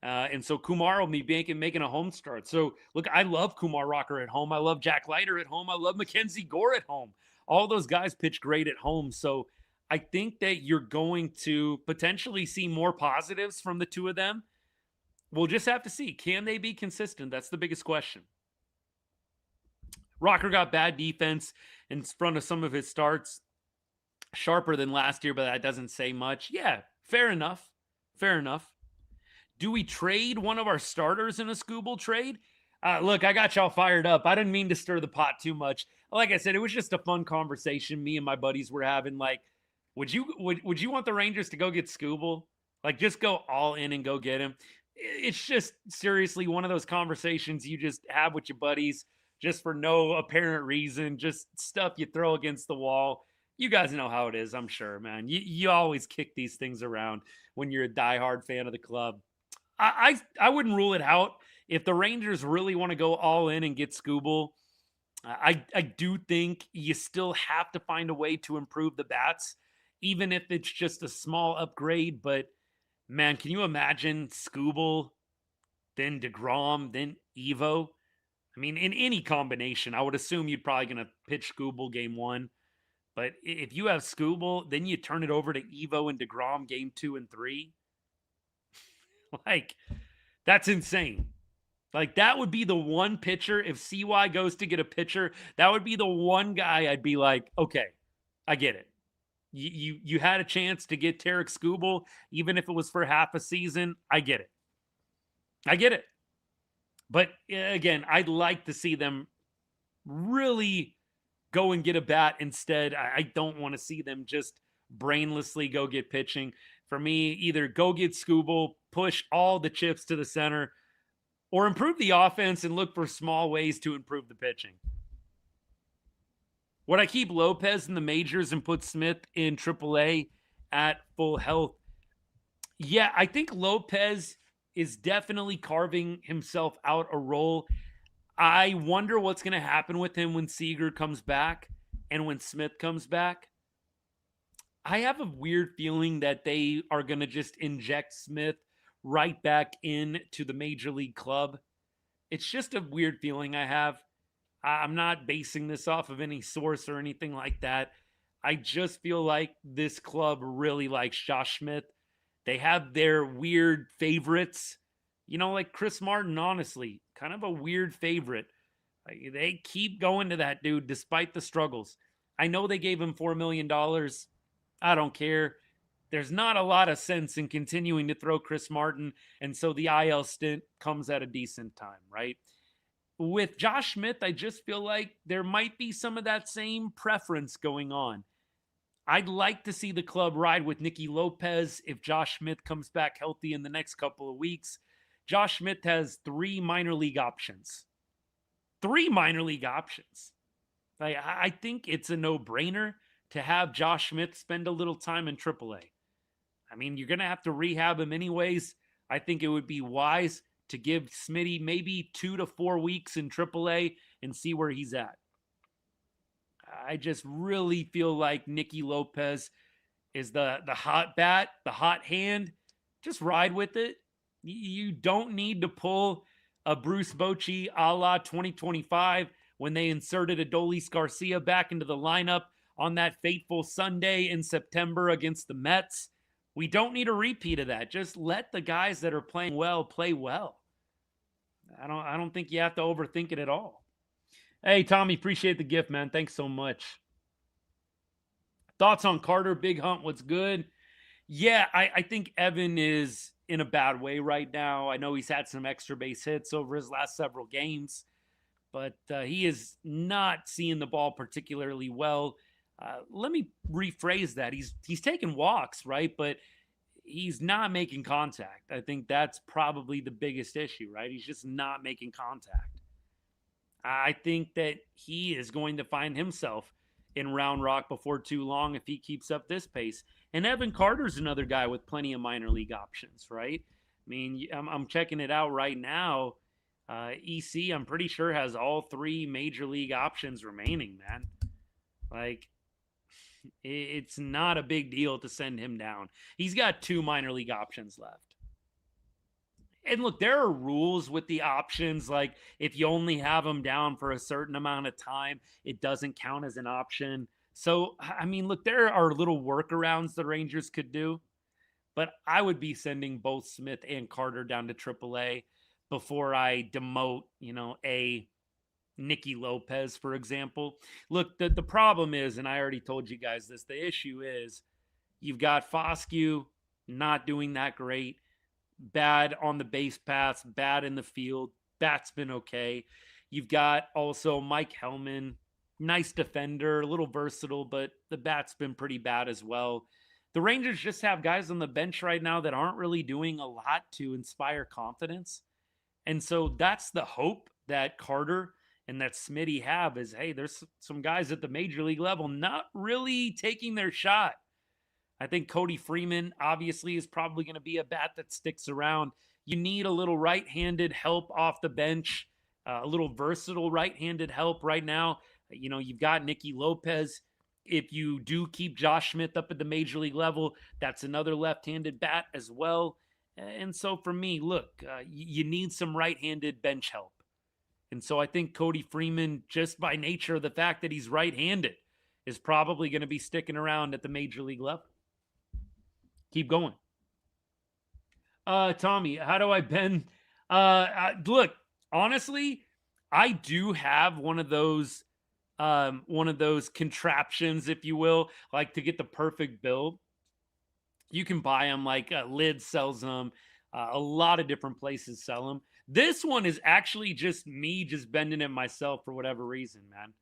And so Kumar will be making a home start. So, look, I love Kumar Rocker at home. I love Jack Leiter at home. I love Mackenzie Gore at home. All those guys pitch great at home. So I think that you're going to potentially see more positives from the two of them. We'll just have to see. Can they be consistent? That's the biggest question. Rocker got bad defense in front of some of his starts, sharper than last year, but that doesn't say much. Yeah, fair enough. Fair enough. Do we trade one of our starters in a Scooble trade? Look, I got y'all fired up. I didn't mean to stir the pot too much. Like I said, it was just a fun conversation me and my buddies were having. Like, would you want the Rangers to go get Scooble? Like, just go all in and go get him. It's just seriously one of those conversations you just have with your buddies, just for no apparent reason, just stuff you throw against the wall. You guys know how it is, I'm sure, man. You always kick these things around when you're a diehard fan of the club. I wouldn't rule it out if the Rangers really want to go all in and get Scooble. I do think you still have to find a way to improve the bats, even if it's just a small upgrade. But man, can you imagine Scooble, then deGrom, then Evo? I mean, in any combination, I would assume you'd probably going to pitch Scooble game 1. But if you have Scooble, then you turn it over to Evo and deGrom game 2 and 3. Like, that's insane. Like, that would be the one pitcher. If CY goes to get a pitcher, that would be the one guy I'd be like, okay, I get it. You had a chance to get Tarek Scooble, even if it was for half a season. I get it. I get it. But again, I'd like to see them really go and get a bat instead. I don't want to see them just brainlessly go get pitching. For me, either go get Scooble, push all the chips to the center, or improve the offense and look for small ways to improve the pitching. Would I keep Lopez in the majors and put Smith in AAA at full health? Yeah, I think Lopez is definitely carving himself out a role. I wonder what's going to happen with him when Seager comes back and when Smith comes back. I have a weird feeling that they are going to just inject Smith right back into the major league club. It's just a weird feeling I have. I'm not basing this off of any source or anything like that. I just feel like this club really likes Josh Smith. They have their weird favorites, like Chris Martin, honestly, kind of a weird favorite. They keep going to that dude despite the struggles. I know they gave him $4 million. I don't care. There's not a lot of sense in continuing to throw Chris Martin, and so the IL stint comes at a decent time, right? With Josh Smith, I just feel like there might be some of that same preference going on. I'd like to see the club ride with Nicky Lopez if Josh Smith comes back healthy in the next couple of weeks. Josh Smith has 3 minor league options. 3 minor league options. I think it's a no-brainer to have Josh Smith spend a little time in AAA. I mean, you're going to have to rehab him anyways. I think it would be wise to give Smitty maybe 2 to 4 weeks in AAA and see where he's at. I just really feel like Nicky Lopez is the hot bat, the hot hand. Just ride with it. You don't need to pull a Bruce Bochy a la 2025 when they inserted Adolis Garcia back into the lineup on that fateful Sunday in September against the Mets. We don't need a repeat of that. Just let the guys that are playing well play well. I don't think you have to overthink it at all. Hey, Tommy, appreciate the gift, man. Thanks so much. Thoughts on Carter, Big Hunt, what's good? Yeah, I think Evan is in a bad way right now. I know he's had some extra base hits over his last several games, but he is not seeing the ball particularly well. Let me rephrase that. He's taking walks, right? But he's not making contact. I think that's probably the biggest issue, right? He's just not making contact. I think that he is going to find himself in Round Rock before too long if he keeps up this pace. And Evan Carter's another guy with plenty of minor league options, right? I mean, I'm checking it out right now. EC, I'm pretty sure, has all 3 major league options remaining, man. Like, it's not a big deal to send him down. He's got 2 minor league options left. And look, there are rules with the options. Like, if you only have them down for a certain amount of time, it doesn't count as an option. So, I mean, look, there are little workarounds the Rangers could do, but I would be sending both Smith and Carter down to AAA before I demote, a Nicky Lopez, for example. Look, the problem is, and I already told you guys this, the issue is you've got Foscue not doing that great, bad on the base paths, bad in the field. That's been okay. You've got also Mike Hellman, nice defender, a little versatile, but the bat's been pretty bad as well. The Rangers just have guys on the bench right now that aren't really doing a lot to inspire confidence. And so that's the hope that Carter and that Smitty have is, hey, there's some guys at the major league level not really taking their shot. I think Cody Freeman obviously is probably going to be a bat that sticks around. You need a little right-handed help off the bench, a little versatile right-handed help right now. You've got Nicky Lopez. If you do keep Josh Smith up at the major league level, that's another left-handed bat as well. And so for me, look, you need some right-handed bench help. And so I think Cody Freeman, just by nature of the fact that he's right-handed, is probably going to be sticking around at the major league level. Keep going. Tommy, how do I bend? Look, honestly, I do have one of those contraptions, if you will, like to get the perfect build. You can buy them, like Lid sells them. A lot of different places sell them. This one is actually just me just bending it myself for whatever reason, man.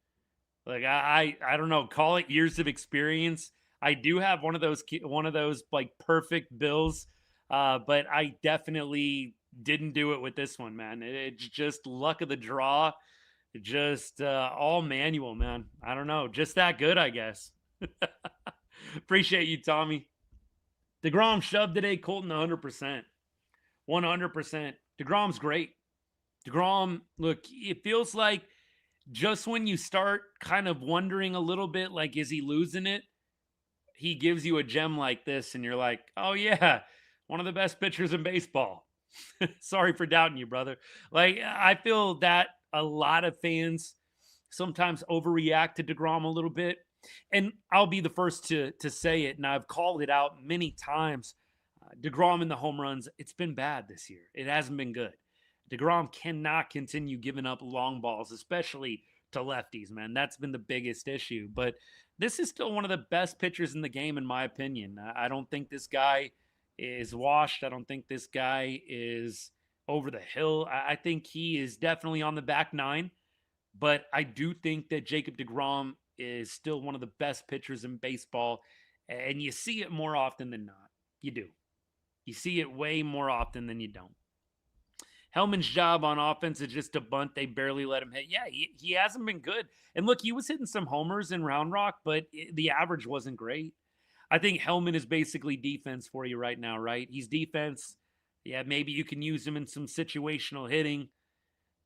Like I don't know, call it years of experience. I do have one of those like perfect bills, but I definitely didn't do it with this one, man. It's just luck of the draw, just all manual, man. I don't know, just that good, I guess. Appreciate you, Tommy. deGrom shoved today, Colton 100%. 100%. deGrom's great. deGrom, look, it feels like just when you start kind of wondering a little bit, like, is he losing it? He gives you a gem like this, and you're like, oh, yeah, one of the best pitchers in baseball. Sorry for doubting you, brother. Like, I feel that a lot of fans sometimes overreact to deGrom a little bit. And I'll be the first to say it, and I've called it out many times. deGrom in the home runs, it's been bad this year. It hasn't been good. deGrom cannot continue giving up long balls, especially to lefties, man. That's been the biggest issue. But this is still one of the best pitchers in the game, in my opinion. I don't think this guy is washed. I don't think this guy is over the hill. I think he is definitely on the back nine. But I do think that Jacob deGrom is still one of the best pitchers in baseball. And you see it more often than not. You do. You see it way more often than you don't. Hellman's job on offense is just to bunt. They barely let him hit. Yeah, he hasn't been good. And look, he was hitting some homers in Round Rock, but the average wasn't great. I think Hellman is basically defense for you right now, right? He's defense. Yeah, maybe you can use him in some situational hitting,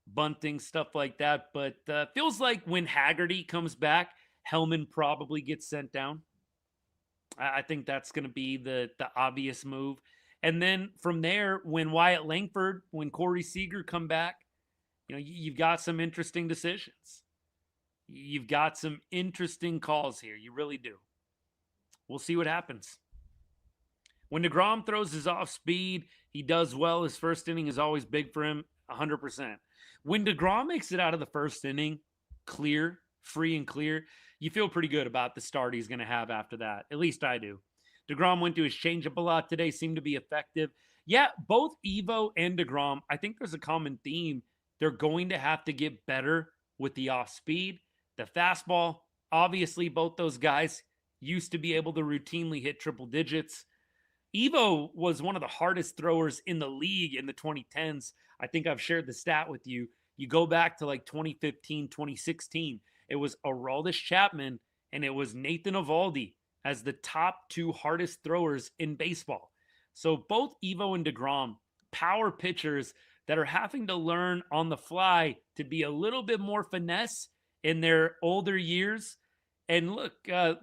bunting, stuff like that. But feels like when Haggerty comes back, Hellman probably gets sent down. I think that's going to be the obvious move. And then from there, when Wyatt Langford, when Corey Seager come back, you've got some interesting decisions. You've got some interesting calls here. You really do. We'll see what happens. When deGrom throws his off speed, he does well. His first inning is always big for him, 100%. When deGrom makes it out of the first inning, clear, free and clear, you feel pretty good about the start he's going to have after that. At least I do. deGrom went to his changeup a lot today, seemed to be effective. Yeah, both Evo and deGrom, I think there's a common theme. They're going to have to get better with the off speed. The fastball, obviously both those guys used to be able to routinely hit triple digits. Evo was one of the hardest throwers in the league in the 2010s. I think I've shared the stat with you. You go back to like 2015, 2016. It was Aroldis Chapman and it was Nathan Eovaldi as the top two hardest throwers in baseball. So both Evo and deGrom, power pitchers that are having to learn on the fly to be a little bit more finesse in their older years. And look,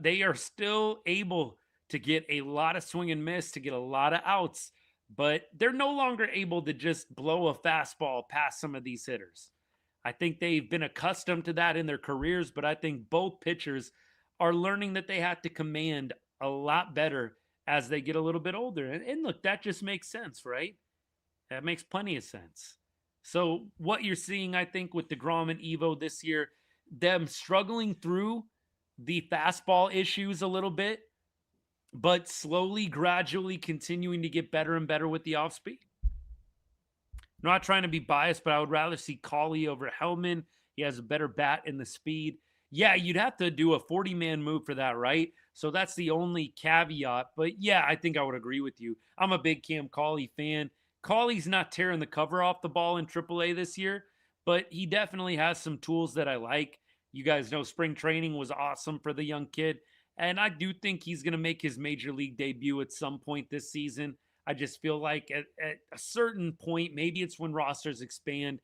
they are still able to get a lot of swing and miss, to get a lot of outs, but they're no longer able to just blow a fastball past some of these hitters. I think they've been accustomed to that in their careers, but I think both pitchers are learning that they have to command a lot better as they get a little bit older. And look, that just makes sense, right? That makes plenty of sense. So, what you're seeing, I think, with deGrom and Evo this year, them struggling through the fastball issues a little bit, but slowly, gradually continuing to get better and better with the off speed. I'm not trying to be biased, but I would rather see Cauley over Hellman. He has a better bat in the speed. Yeah, you'd have to do a 40-man move for that, right? So that's the only caveat. But yeah, I think I would agree with you. I'm a big Cam Cauley fan. Cauley's not tearing the cover off the ball in AAA this year, but he definitely has some tools that I like. You guys know spring training was awesome for the young kid. And I do think he's going to make his major league debut at some point this season. I just feel like at a certain point, maybe it's when rosters expand,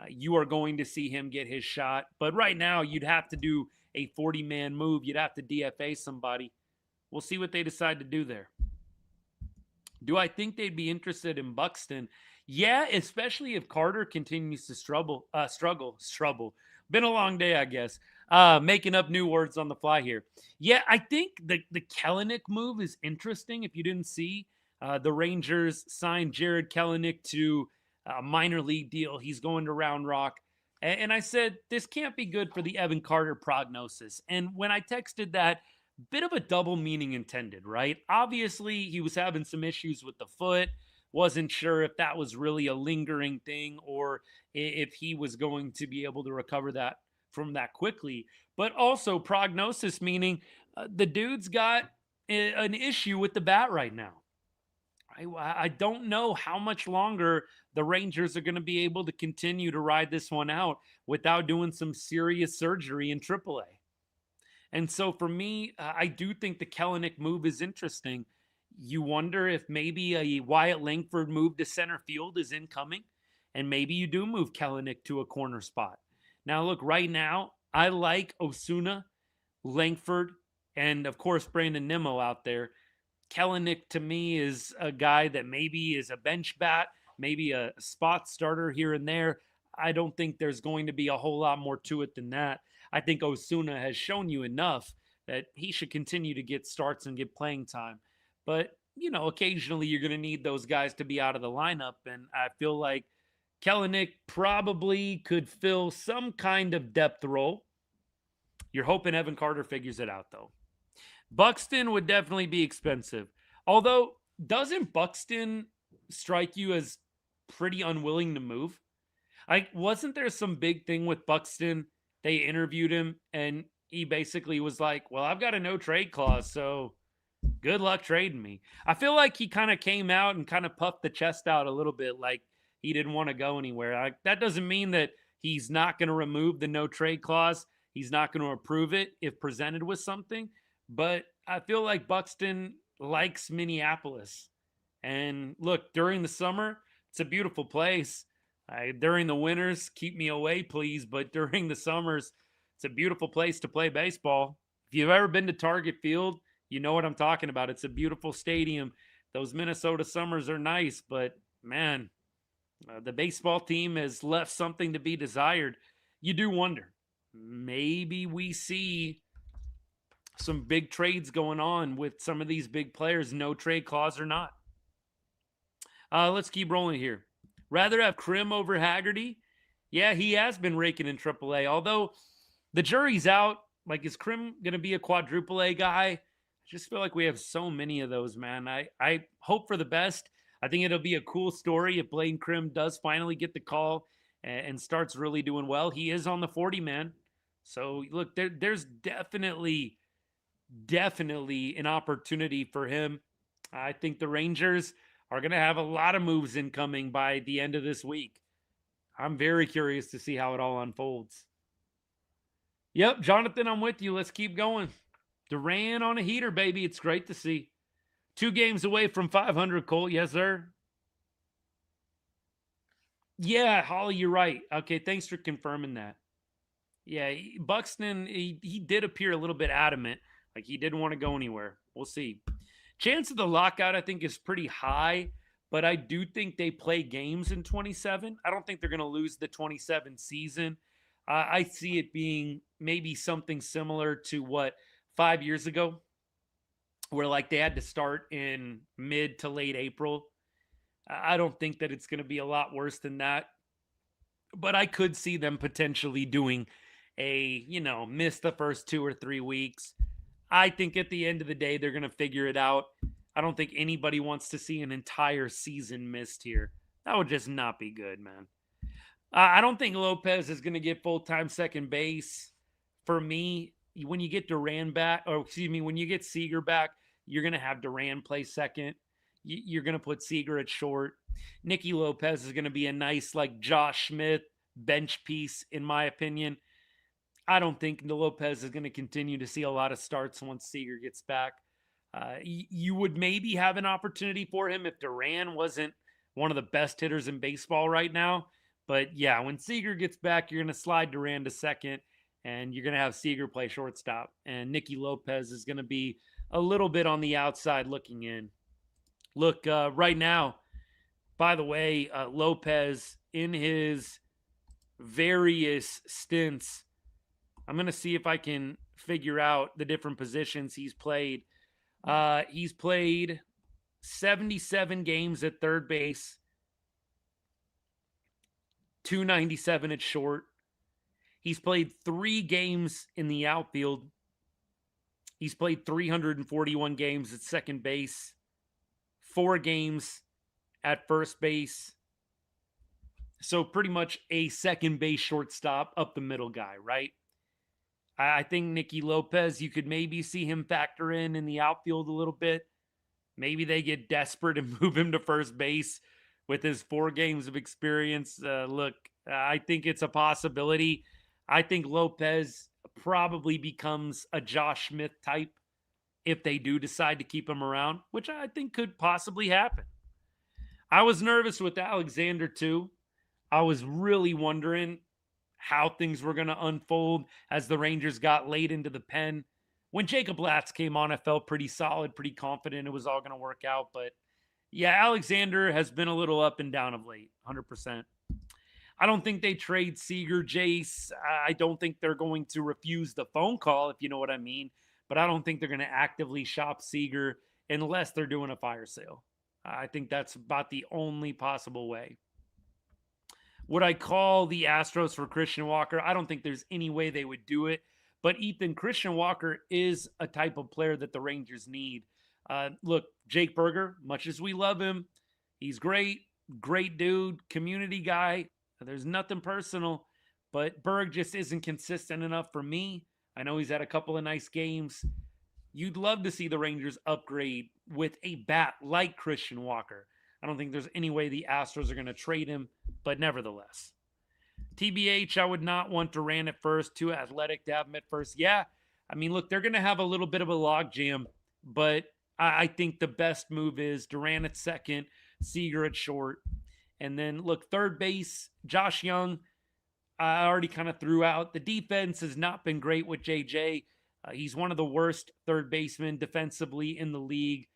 you are going to see him get his shot. But right now, you'd have to do a 40-man move. You'd have to DFA somebody. We'll see what they decide to do there. Do I think they'd be interested in Buxton? Yeah, especially if Carter continues to struggle. Been a long day, I guess. Making up new words on the fly here. Yeah, I think the Kelenic move is interesting. If you didn't see, the Rangers signed Jared Kelenic to a minor league deal. He's going to Round Rock. And I said, this can't be good for the Evan Carter prognosis. And when I texted that, bit of a double meaning intended, right? Obviously, he was having some issues with the foot. Wasn't sure if that was really a lingering thing or if he was going to be able to recover that from that quickly. But also prognosis, meaning the dude's got an issue with the bat right now. I don't know how much longer the Rangers are going to be able to continue to ride this one out without doing some serious surgery in AAA. And so for me, I do think the Kelenic move is interesting. You wonder if maybe a Wyatt Langford move to center field is incoming, and maybe you do move Kelenic to a corner spot. Now, look, right now, I like Osuna, Langford, and of course, Brandon Nimmo out there. Kelenic to me is a guy that maybe is a bench bat, maybe a spot starter here and there. I don't think there's going to be a whole lot more to it than that. I think Osuna has shown you enough that he should continue to get starts and get playing time. But, you know, occasionally you're going to need those guys to be out of the lineup. And I feel like Kelenic probably could fill some kind of depth role. You're hoping Evan Carter figures it out, though. Buxton would definitely be expensive. Although, doesn't Buxton strike you as pretty unwilling to move? Wasn't there some big thing with Buxton? They interviewed him, and he basically was like, well, I've got a no trade clause, so good luck trading me. I feel like he kind of came out and kind of puffed the chest out a little bit like he didn't want to go anywhere. That doesn't mean that he's not going to remove the no trade clause. He's not going to approve it if presented with something. But I feel like Buxton likes Minneapolis. And look, during the summer, it's a beautiful place. During the winters, keep me away, please. But during the summers, it's a beautiful place to play baseball. If you've ever been to Target Field, you know what I'm talking about. It's a beautiful stadium. Those Minnesota summers are nice, but man, the baseball team has left something to be desired. You do wonder, maybe we see some big trades going on with some of these big players, no trade clause or not. Let's keep rolling here. Rather have Krim over Haggerty? Yeah, he has been raking in AAA. Although the jury's out. Like, is Krim going to be a quadruple A guy? I just feel like we have so many of those, man. I hope for the best. I think it'll be a cool story if Blaine Krim does finally get the call and starts really doing well. He is on the 40-man. So, look, there's definitely an opportunity for him. I think the Rangers are going to have a lot of moves incoming by the end of this week. I'm very curious to see how it all unfolds. Yep, Jonathan, I'm with you. Let's keep going. Duran on a heater, baby. It's great to see. 2 games away from 500, Cole. Yes, sir. Yeah, Holly, you're right. Okay, thanks for confirming that. Yeah, Buxton, he did appear a little bit adamant. Like he didn't want to go anywhere. We'll see. Chance of the lockout, I think, is pretty high, but I do think they play games in 27. I don't think they're going to lose the 27 season. I see it being maybe something similar to what 5 years ago, where like they had to start in mid to late April. I don't think that it's going to be a lot worse than that, but I could see them potentially doing miss the first 2 or 3 weeks. I think at the end of the day, they're going to figure it out. I don't think anybody wants to see an entire season missed here. That would just not be good, man. I don't think Lopez is going to get full-time second base. For me, when you get Duran back, or excuse me, when you get Seager back, you're going to have Duran play second. You're going to put Seager at short. Nicky Lopez is going to be a nice, like, Josh Smith bench piece, in my opinion. I don't think Lopez is going to continue to see a lot of starts once Seager gets back. You would maybe have an opportunity for him if Duran wasn't one of the best hitters in baseball right now. But yeah, when Seager gets back, you're going to slide Duran to second, and you're going to have Seager play shortstop. And Nicky Lopez is going to be a little bit on the outside looking in. Look, right now, by the way, Lopez, in his various stints, I'm going to see if I can figure out the different positions he's played. He's played 77 games at third base, 297 at short. He's played 3 games in the outfield. He's played 341 games at second base, 4 games at first base. So pretty much a second base shortstop, up the middle guy, right? I think Nicky Lopez, you could maybe see him factor in the outfield a little bit. Maybe they get desperate and move him to first base with his 4 games of experience. Look, I think it's a possibility. I think Lopez probably becomes a Josh Smith type if they do decide to keep him around, which I think could possibly happen. I was nervous with Alexander too. I was really wondering how things were going to unfold as the Rangers got late into the pen. When Jacob Latz came on, I felt pretty solid, pretty confident it was all going to work out. But yeah, Alexander has been a little up and down of late, 100%. I don't think they trade Seager, Jace. I don't think they're going to refuse the phone call, if you know what I mean. But I don't think they're going to actively shop Seager unless they're doing a fire sale. I think that's about the only possible way. Would I call the Astros for Christian Walker? I don't think there's any way they would do it. But Ethan, Christian Walker is a type of player that the Rangers need. Look, Jake Berger, much as we love him, he's great dude, community guy. There's nothing personal, but Berg just isn't consistent enough for me. I know he's had a couple of nice games. You'd love to see the Rangers upgrade with a bat like Christian Walker. I don't think there's any way the Astros are going to trade him, but nevertheless. TBH, I would not want Duran at first. Too athletic to have him at first. Yeah, I mean, look, they're going to have a little bit of a logjam, but I think the best move is Duran at second, Seager at short. And then, look, third base, Josh Young, I already kind of threw out. The defense has not been great with JJ. He's one of the worst third basemen defensively in the league.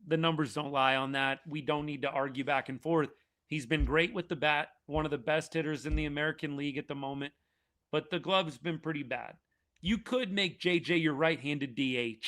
The numbers don't lie on that. We don't need to argue back and forth. He's been great with the bat, one of the best hitters in the American League at the moment, but the glove's been pretty bad. You could make JJ your right-handed DH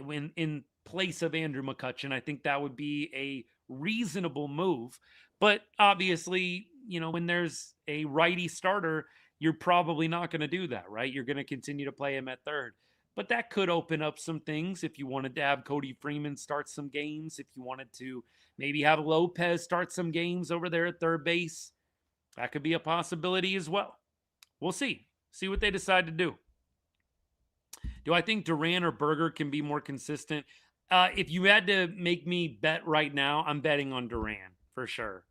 in place of Andrew McCutchen. I think that would be a reasonable move, but obviously, when there's a righty starter, you're probably not going to do that, right? You're going to continue to play him at third. But that could open up some things if you wanted to have Cody Freeman start some games, if you wanted to maybe have Lopez start some games over there at third base. That could be a possibility as well. We'll see. See what they decide to do. Do I think Duran or Berger can be more consistent? If you had to make me bet right now, I'm betting on Duran for sure.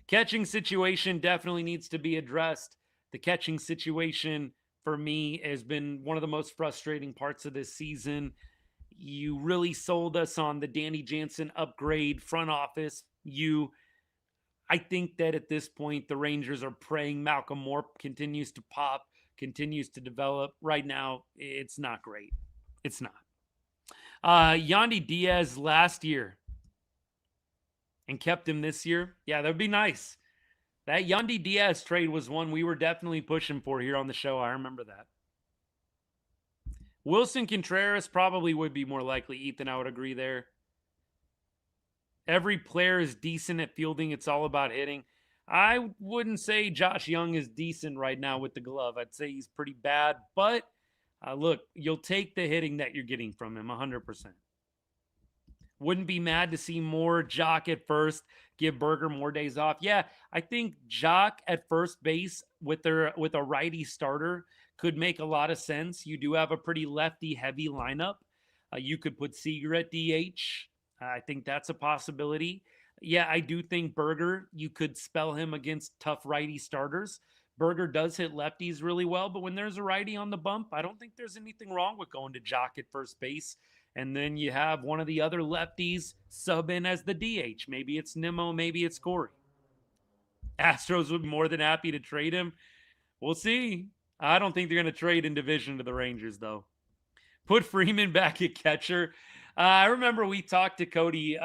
Catching situation definitely needs to be addressed. The catching situation for me has been one of the most frustrating parts of this season. You really sold us on the Danny Jansen upgrade front office. I think that at this point, the Rangers are praying Malcolm Moore continues to pop, continues to develop. Right now, it's not great. It's not. Yandy Diaz last year and kept him this year. Yeah, that would be nice. That Yandy Diaz trade was one we were definitely pushing for here on the show. I remember that. Wilson Contreras probably would be more likely. Ethan, I would agree there. Every player is decent at fielding. It's all about hitting. I wouldn't say Josh Young is decent right now with the glove. I'd say he's pretty bad. But look, you'll take the hitting that you're getting from him 100%. Wouldn't be mad to see more Joc at first, give Berger more days off. Yeah, I think Joc at first base with a righty starter could make a lot of sense. You do have a pretty lefty-heavy lineup. You could put Seager at DH. I think that's a possibility. Yeah, I do think Berger, you could spell him against tough righty starters. Berger does hit lefties really well, but when there's a righty on the bump, I don't think there's anything wrong with going to Joc at first base. And then you have one of the other lefties sub in as the DH. Maybe it's Nimmo, maybe it's Corey. Astros would be more than happy to trade him. We'll see. I don't think they're going to trade in division to the Rangers, though. Put Freeman back at catcher. I remember we talked to Cody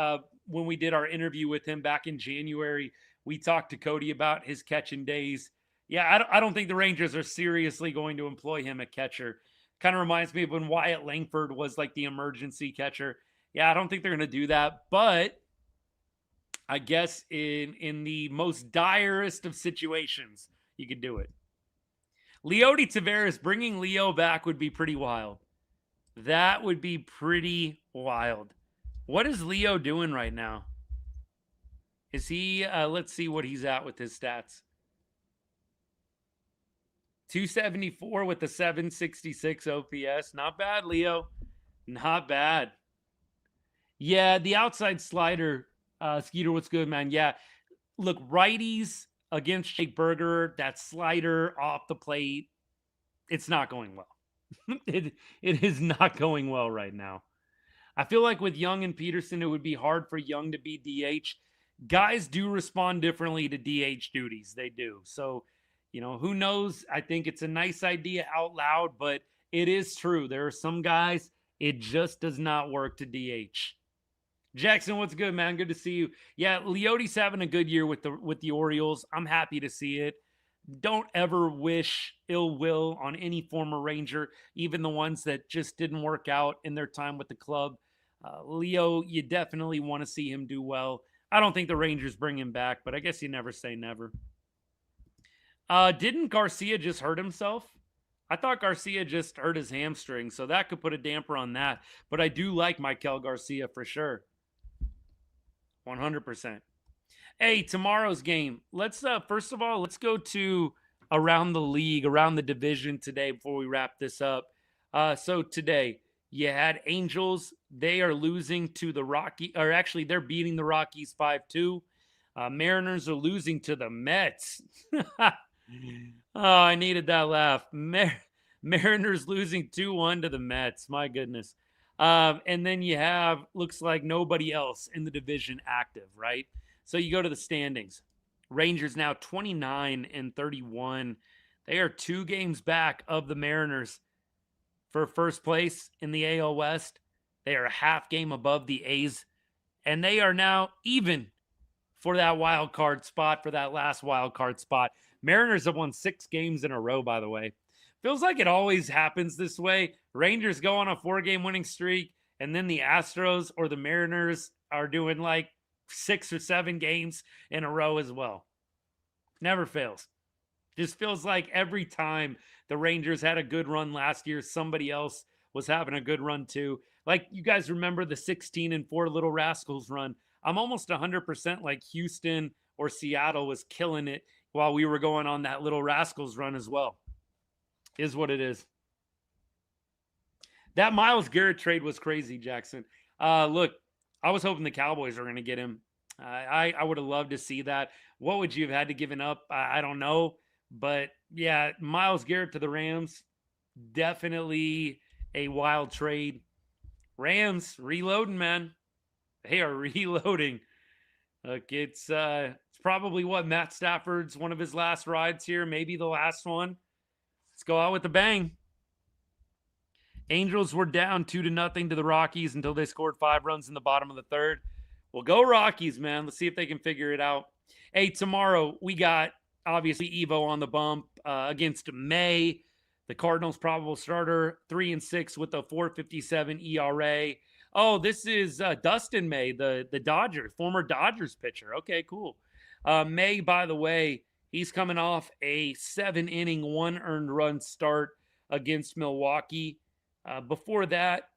when we did our interview with him back in January. We talked to Cody about his catching days. Yeah, I don't think the Rangers are seriously going to employ him at catcher. Kind of reminds me of when Wyatt Langford was like the emergency catcher. Yeah, I don't think they're going to do that. But I guess in the most direst of situations, you could do it. Leody Taveras, bringing Leo back would be pretty wild. That would be pretty wild. What is Leo doing right now? Is he, let's see what he's at with his stats. 274 with the 766 OPS. Not bad, Leo. Not bad. Yeah, the outside slider. Skeeter, what's good, man? Yeah. Look, righties against Jake Berger, that slider off the plate, it's not going well. It is not going well right now. I feel like with Young and Pederson, it would be hard for Young to be DH. Guys do respond differently to DH duties. They do. So, who knows? I think it's a nice idea out loud, but it is true. There are some guys, it just does not work to DH. Jackson, what's good, man? Good to see you. Yeah, Leody's having a good year with the Orioles. I'm happy to see it. Don't ever wish ill will on any former Ranger, even the ones that just didn't work out in their time with the club. Leo, you definitely want to see him do well. I don't think the Rangers bring him back, but I guess you never say never. Didn't Garcia just hurt himself? I thought Garcia just hurt his hamstring, so that could put a damper on that. But I do like Maikel Garcia for sure. 100%. Hey, tomorrow's game. Let's first of all, let's go to around the league, around the division today before we wrap this up. So today, you had Angels. They are losing to the Rockies, or actually they're beating the Rockies 5-2. Mariners are losing to the Mets. Oh, I needed that laugh. Mariners losing 2-1 to the Mets. My goodness. And then you have, looks like nobody else in the division active, right? So you go to the standings. Rangers now 29-31. They are 2 games back of the Mariners for first place in the AL West. They are a half game above the A's. And they are now even for that wild card spot, for that last wild card spot. Mariners have won 6 games in a row, by the way. Feels like it always happens this way. Rangers go on a 4-game winning streak, and then the Astros or the Mariners are doing like 6 or 7 games in a row as well. Never fails. Just feels like every time the Rangers had a good run last year, somebody else was having a good run too. Like, you guys remember the 16-4 Little Rascals run. I'm almost 100% like Houston or Seattle was killing it while we were going on that Little Rascals run as well. Is what it is. That Myles Garrett trade was crazy, Jackson. Look, I was hoping the Cowboys were going to get him. I would have loved to see that. What would you have had to given up? I don't know. But, yeah, Myles Garrett to the Rams, definitely a wild trade. Rams reloading, man. They are reloading. Look, it's probably what Matt Stafford's one of his last rides here, maybe the last one. Let's go out with a bang. Angels were down 2-0 to the Rockies until they scored 5 runs in the bottom of the third. Well, go Rockies, man. Let's see if they can figure it out. Hey, tomorrow we got, obviously, Evo on the bump against May. The Cardinals' probable starter, 3-6 with a 4.57 ERA. Oh, this is Dustin May, the Dodgers, former Dodgers pitcher. Okay, cool. May, by the way, he's coming off a 7-inning, 1 earned run start against Milwaukee. Before that,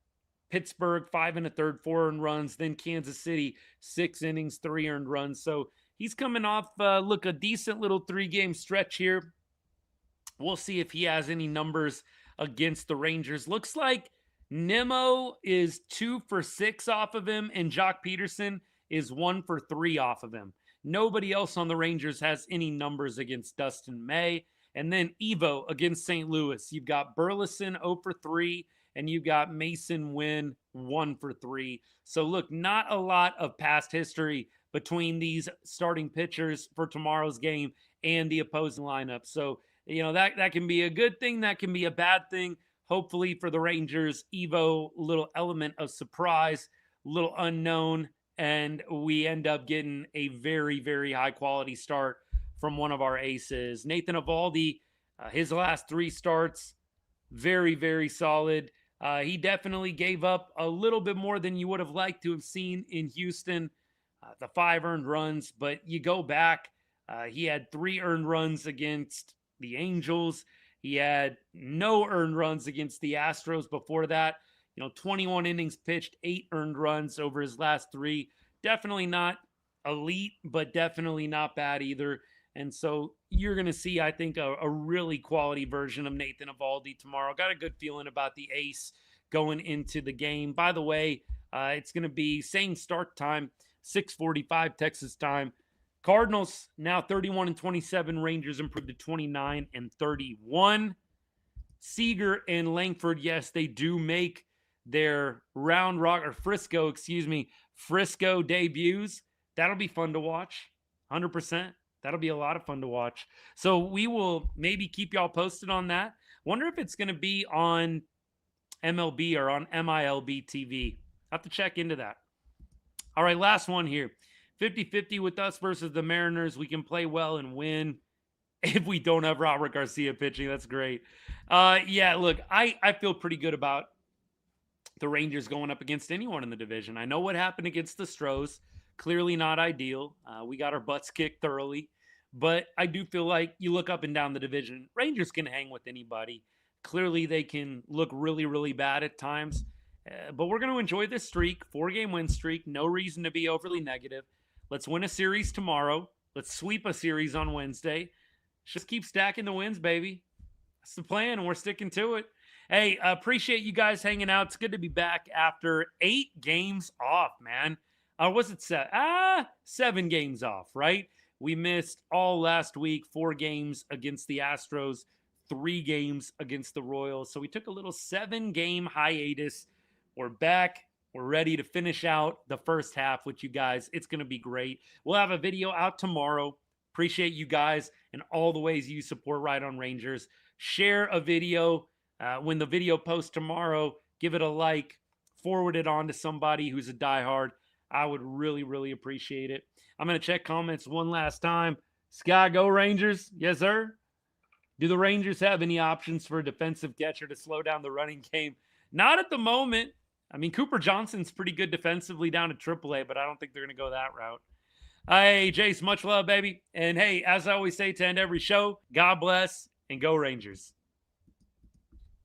Pittsburgh, 5 1/3, 4 earned runs. Then Kansas City, 6 innings, 3 earned runs. So he's coming off, look, a decent little 3-game stretch here. We'll see if he has any numbers against the Rangers. Looks like Nimmo is 2 for 6 off of him, and Joc Pederson is 1 for 3 off of him. Nobody else on the Rangers has any numbers against Dustin May. And then Evo against St. Louis. You've got Burleson 0 for 3, and you've got Masyn Winn 1 for 3. So look, not a lot of past history between these starting pitchers for tomorrow's game and the opposing lineup. So, you know, that can be a good thing. That can be a bad thing. Hopefully for the Rangers, Evo, little element of surprise, little unknown, and we end up getting a very, very high quality start from one of our aces. Nathan Eovaldi, his last 3 starts, very, very solid. He definitely gave up a little bit more than you would have liked to have seen in Houston, the 5 earned runs. But you go back, he had 3 earned runs against the Angels. He had no earned runs against the Astros before that. 21 innings pitched, 8 earned runs over his last 3. Definitely not elite, but definitely not bad either. And so you're going to see, I think, a really quality version of Nathan Eovaldi tomorrow. Got a good feeling about the ace going into the game. By the way, it's going to be same start time, 6:45 Texas time. Cardinals now 31-27. Rangers improved to 29-31. Seager and Langford, yes, they do make their Frisco debuts. That'll be fun to watch, 100%. That'll be a lot of fun to watch. So we will maybe keep y'all posted on that. Wonder if it's going to be on MLB or on MILB TV. Have to check into that. All right, last one here. 50-50 with us versus the Mariners. We can play well and win if we don't have Robert Garcia pitching. That's great. Yeah, look, I feel pretty good about the Rangers going up against anyone in the division. I know what happened against the Stros. Clearly not ideal. We got our butts kicked thoroughly. But I do feel like you look up and down the division, Rangers can hang with anybody. Clearly they can look really, really bad at times. But we're going to enjoy this streak, 4-game win streak. No reason to be overly negative. Let's win a series tomorrow. Let's sweep a series on Wednesday. Just keep stacking the wins, baby. That's the plan, and we're sticking to it. Hey, appreciate you guys hanging out. It's good to be back after 8 games off, man. Was it 7? 7 games off, right? We missed all last week, 4 games against the Astros, 3 games against the Royals. So we took a little 7-game hiatus. We're back. We're ready to finish out the first half with you guys. It's going to be great. We'll have a video out tomorrow. Appreciate you guys and all the ways you support Right on Rangers. Share a video. When the video posts tomorrow, give it a like. Forward it on to somebody who's a diehard. I would really, really appreciate it. I'm going to check comments one last time. Sky, go Rangers. Yes, sir. Do the Rangers have any options for a defensive catcher to slow down the running game? Not at the moment. I mean, Cooper Johnson's pretty good defensively down at AAA, but I don't think they're going to go that route. Hey, Jace, much love, baby. And hey, as I always say to end every show, God bless and go Rangers.